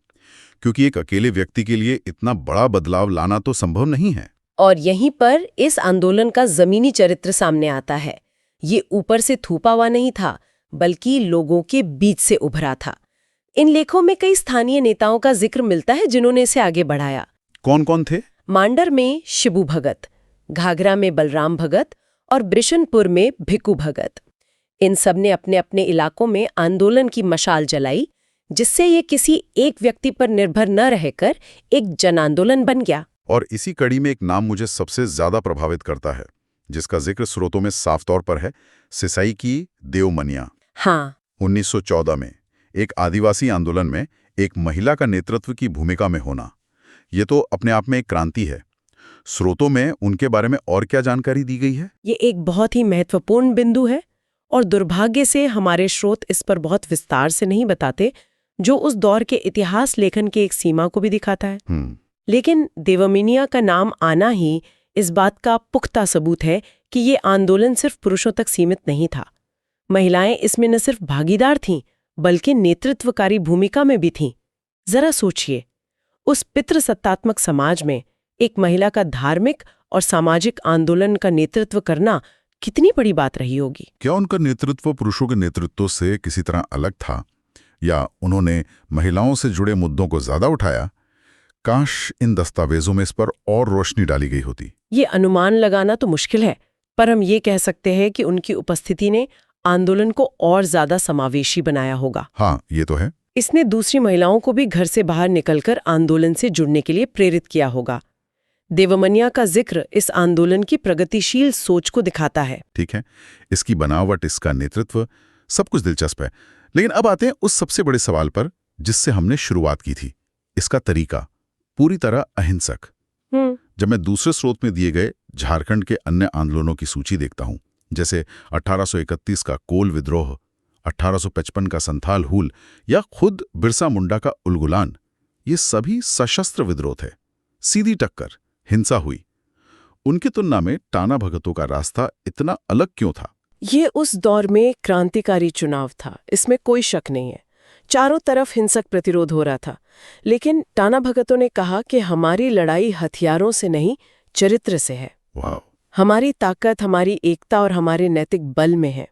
क्योंकि एक अकेले व्यक्ति के लिए इतना बड़ा बदलाव लाना तो संभव नहीं है। और यहीं पर इस आंदोलन का जमीनी चरित्र सामने आता है। ये ऊपर से थूपा हुआ नहीं था, बल्कि लोगों के बीच से उभरा था। इन लेखों में कई स्थानीय नेताओं का जिक्र मिलता है जिन्होंने इसे आगे बढ़ाया। कौन कौन थे? मांडर में शिबू भगत, घाघरा में बलराम भगत और बिशनपुर में भिक्कू भगत। इन सब ने अपने अपने इलाकों में आंदोलन की मशाल जलाई, जिससे ये किसी एक व्यक्ति पर निर्भर न रहकर एक जन आंदोलन बन गया। और इसी कड़ी में एक नाम मुझे सबसे ज्यादा प्रभावित करता है, जिसका जिक्र स्रोतों में साफ तौर पर है, सिसाई की देवमनिया। हाँ, 1914 में एक आदिवासी आंदोलन में एक महिला का नेतृत्व की भूमिका में होना, ये तो अपने आप में एक क्रांति है। स्रोतों में उनके बारे में और क्या जानकारी दी गई है? ये एक बहुत ही महत्वपूर्ण बिंदु है और दुर्भाग्य से हमारे स्रोत इस पर बहुत विस्तार से नहीं बताते, जो उस दौर के इतिहास लेखन की एक सीमा को भी दिखाता है। लेकिन देवमिनिया का नाम आना ही इस बात का पुख्ता सबूत है कि ये आंदोलन सिर्फ पुरुषों तक सीमित नहीं था। महिलाएं इसमें न सिर्फ भागीदार थीं, बल्कि नेतृत्वकारी भूमिका में भी थीं। जरा सोचिए, उस पितृसत्तात्मक समाज में एक महिला का धार्मिक और सामाजिक आंदोलन का नेतृत्व करना कितनी बड़ी बात रही होगी। क्या उनका नेतृत्व पुरुषों के नेतृत्व से किसी तरह अलग था, या उन्होंने महिलाओं से जुड़े मुद्दों को ज्यादा उठाया? काश इन दस्तावेजों में इस पर और रोशनी डाली गई होती। ये अनुमान लगाना तो मुश्किल है, पर हम ये कह सकते हैं कि उनकी उपस्थिति ने आंदोलन को और ज्यादा समावेशी बनाया होगा। हाँ, ये तो है। इसने दूसरी महिलाओं को भी घर से बाहर निकलकर आंदोलन से जुड़ने के लिए प्रेरित किया होगा। देवमनिया का जिक्र इस आंदोलन की प्रगतिशील सोच को दिखाता है। ठीक है, इसकी बनावट, इसका नेतृत्व, सब कुछ दिलचस्प है। लेकिन अब आते हैं उस सबसे बड़े सवाल पर जिससे हमने शुरुआत की थी, इसका तरीका पूरी तरह अहिंसक। जब मैं दूसरे स्रोत में दिए गए झारखंड के अन्य आंदोलनों की सूची देखता हूं, जैसे 1831 का कोल विद्रोह, 1855 का संथाल हूल या खुद बिरसा मुंडा का उलगुलान, ये सभी सशस्त्र विद्रोह थे, सीधी टक्कर, हिंसा हुई। उनकी तुलना में टाना भगतों का रास्ता इतना अलग क्यों था? ये उस दौर में क्रांतिकारी चुनाव था, इसमें कोई शक नहीं है। चारों तरफ हिंसक प्रतिरोध हो रहा था, लेकिन टाना भगतों ने कहा कि हमारी लड़ाई हथियारों से नहीं, चरित्र से है। वाह! हमारी ताकत, हमारी एकता और हमारे नैतिक बल में है।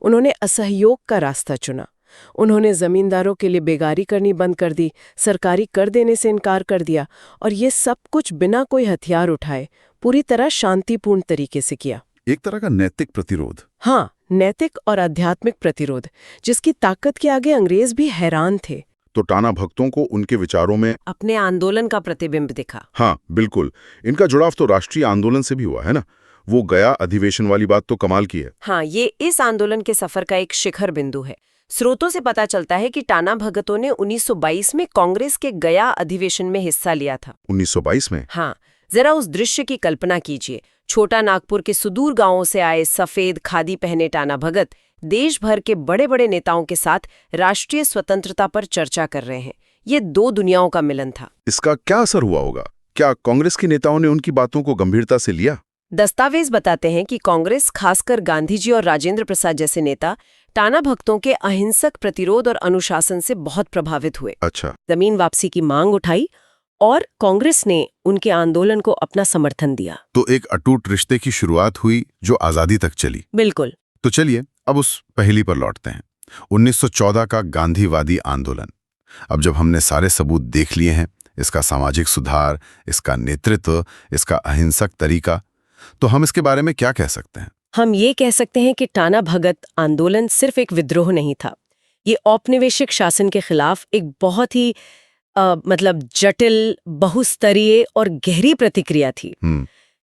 उन्होंने असहयोग का रास्ता चुना। उन्होंने जमींदारों के लिए बेगारी करनी बंद कर दी, सरकारी कर देने से इनकार कर दिया, और ये सब कुछ बिना कोई हथियार उठाए पूरी तरह शांतिपूर्ण तरीके से किया। एक तरह का नैतिक प्रतिरोध। हाँ, नैतिक और आध्यात्मिक प्रतिरोध, जिसकी ताकत के आगे अंग्रेज भी हैरान थे। तो टाना भक्तों को उनके विचारों में अपने आंदोलन का प्रतिबिंब दिखा। हाँ, बिल्कुल। इनका जुड़ाव तो राष्ट्रीय आंदोलन से भी हुआ है ना। वो गया अधिवेशन वाली बात तो कमाल की है। हाँ, ये इस आंदोलन के सफर का एक शिखर बिंदु है। स्रोतों से पता चलता है कि टाना भगतों ने 1922 में कांग्रेस के गया अधिवेशन में हिस्सा लिया था। 1922 में? हाँ, जरा उस दृश्य की कल्पना कीजिए। छोटा नागपुर के सुदूर गांवों से आए सफेद खादी पहने टाना भगत देश भर के बड़े बड़े नेताओं के साथ राष्ट्रीय स्वतंत्रता पर चर्चा कर रहे हैं। ये दो दुनियाओं का मिलन था। इसका क्या असर हुआ होगा? क्या कांग्रेस के नेताओं ने उनकी बातों को गंभीरता से लिया? दस्तावेज बताते हैं कि कांग्रेस, खासकर गांधी जी और राजेंद्र प्रसाद जैसे नेता, टाना भक्तों के अहिंसक प्रतिरोध और अनुशासन से बहुत प्रभावित हुए। अच्छा। जमीन वापसी की मांग उठाई और कांग्रेस ने उनके आंदोलन को अपना समर्थन दिया। तो एक अटूट रिश्ते की शुरुआत हुई जो आजादी तक चली। बिल्कुल। तो चलिए अब उस पहली पर लौटते हैं, 1914 का गांधीवादी आंदोलन। अब जब हमने सारे सबूत देख लिए हैं, इसका सामाजिक सुधार, इसका नेतृत्व, इसका अहिंसक तरीका, तो हम इसके बारे में क्या कह सकते हैं? हम ये कह सकते हैं कि टाना भगत आंदोलन सिर्फ एक विद्रोह नहीं था। ये औपनिवेशिक शासन के खिलाफ एक बहुत ही जटिल, बहुस्तरीय और गहरी प्रतिक्रिया थी।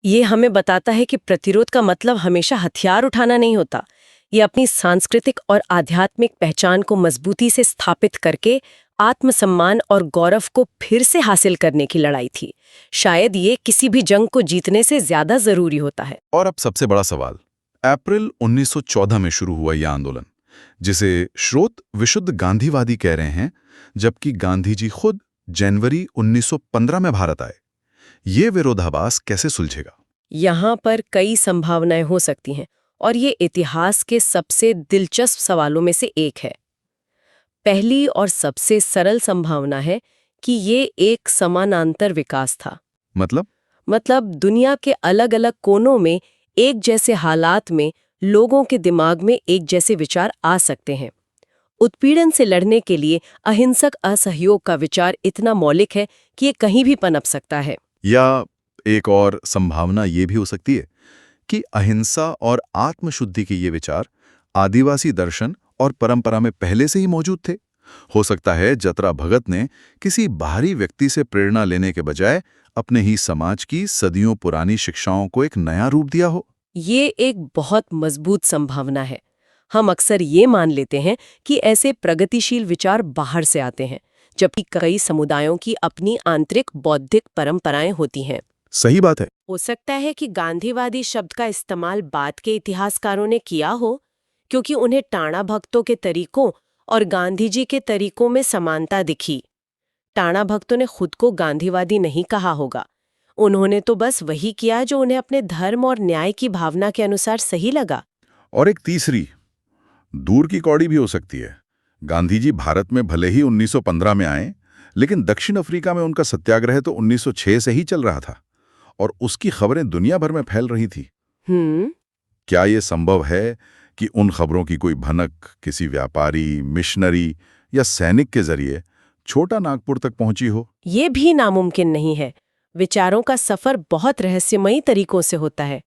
ये हमें बताता है कि प्रतिरोध का मतलब हमेशा हथियार उठाना नहीं होता। ये अपनी सांस्कृतिक और आध्यात्मिक पहचान को मजबूती से स्थापित करके आत्मसम्मान और गौरव को फिर से हासिल करने की लड़ाई थी। शायद ये किसी भी जंग को जीतने से ज्यादा जरूरी होता है। और अब सबसे बड़ा सवाल, अप्रैल 1914 में शुरू हुआ यह आंदोलन, जिसे स्रोत विशुद्ध गांधीवादी कह रहे हैं, जबकि गांधी जी खुद जनवरी 1915 में भारत आए। ये विरोधाभास कैसे सुलझेगा? यहाँ पर कई संभावनाएं हो सकती हैं और ये इतिहास के सबसे दिलचस्प सवालों में से एक है। पहली और सबसे सरल संभावना है कि ये एक समानांतर विकास था। मतलब दुनिया के अलग अलग कोनों में एक जैसे हालात में लोगों के दिमाग में एक जैसे विचार आ सकते हैं उत्पीड़न से लड़ने के लिए अहिंसक असहयोग का विचार इतना मौलिक है कि ये कहीं भी पनप सकता है। या एक और संभावना ये भी हो सकती है कि अहिंसा और आत्मशुद्धि के ये विचार आदिवासी दर्शन और परंपरा में पहले से ही मौजूद थे। हो सकता है जतरा भगत ने किसी बाहरी व्यक्ति से प्रेरणा लेने के बजाय अपने ही समाज की सदियों पुरानी शिक्षाओं को एक नया रूप दिया हो। ये एक बहुत मजबूत संभावना है। हम अक्सर ये मान लेते हैं कि ऐसे प्रगतिशील विचार बाहर से आते हैं, जबकि कई समुदायों की अपनी आंतरिक बौद्धिक परंपराएं होती हैं। सही बात है। हो सकता है कि गांधीवादी शब्द का इस्तेमाल बाद के इतिहासकारों ने किया हो, क्योंकि उन्हें टाणा भक्तों के तरीकों और गांधी जी के तरीकों में समानता दिखी। टाणा भक्तों ने खुद को गांधीवादी नहीं कहा होगा। उन्होंने तो बस वही किया जो उन्हें अपने धर्म और न्याय की भावना के अनुसार सही लगा। और एक तीसरी, दूर की कौड़ी भी हो सकती है। गांधी जी भारत में भले ही 1915 में आए, लेकिन दक्षिण अफ्रीका में उनका सत्याग्रह तो 1906 से ही चल रहा था और उसकी खबरें दुनिया भर में फैल रही थी। क्या ये संभव है कि उन खबरों की कोई भनक किसी व्यापारी, मिशनरी या सैनिक के जरिए छोटा नागपुर तक पहुंची हो? ये भी नामुमकिन नहीं है। विचारों का सफर बहुत रहस्यमयी तरीकों से होता है।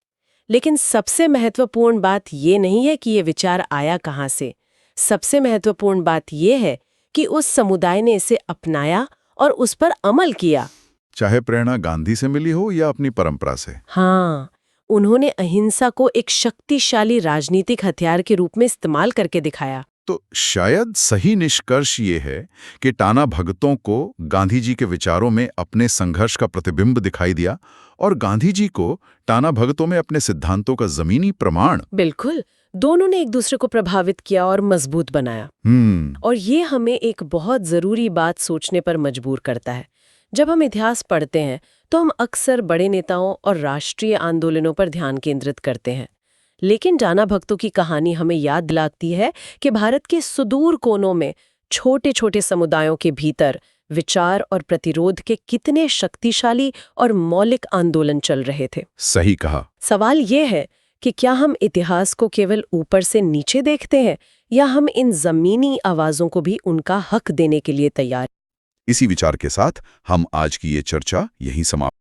लेकिन सबसे महत्वपूर्ण बात ये नहीं है कि ये विचार आया कहाँ से। सबसे महत्वपूर्ण बात ये है कि उस समुदाय ने इसे अपनाया और उस पर अमल किया। चाहे प्रेरणा गांधी से मिली हो या अपनी परंपरा से। हाँ, उन्होंने अहिंसा को एक शक्तिशाली राजनीतिक हथियार के रूप में इस्तेमाल करके दिखाया। तो शायद सही निष्कर्ष ये है कि टाणा भगतों को गांधी जी के विचारों में अपने संघर्ष का प्रतिबिंब दिखाई दिया और गांधी जी को टाणा भगतों में अपने सिद्धांतों का जमीनी प्रमाण। बिल्कुल, दोनों ने एक दूसरे को प्रभावित किया और मजबूत बनाया। और ये हमें एक बहुत जरूरी बात सोचने पर मजबूर करता है। जब हम इतिहास पढ़ते हैं तो हम अक्सर बड़े नेताओं और राष्ट्रीय आंदोलनों पर ध्यान केंद्रित करते हैं, लेकिन टाणा भगतों की कहानी हमें याद दिलाती है कि भारत के सुदूर कोनों में छोटे छोटे समुदायों के भीतर विचार और प्रतिरोध के कितने शक्तिशाली और मौलिक आंदोलन चल रहे थे। सही कहा। सवाल ये है कि क्या हम इतिहास को केवल ऊपर से नीचे देखते हैं या हम इन जमीनी आवाजों को भी उनका हक देने के लिए तैयार। इसी विचार के साथ हम आज की ये चर्चा यहीं समाप्त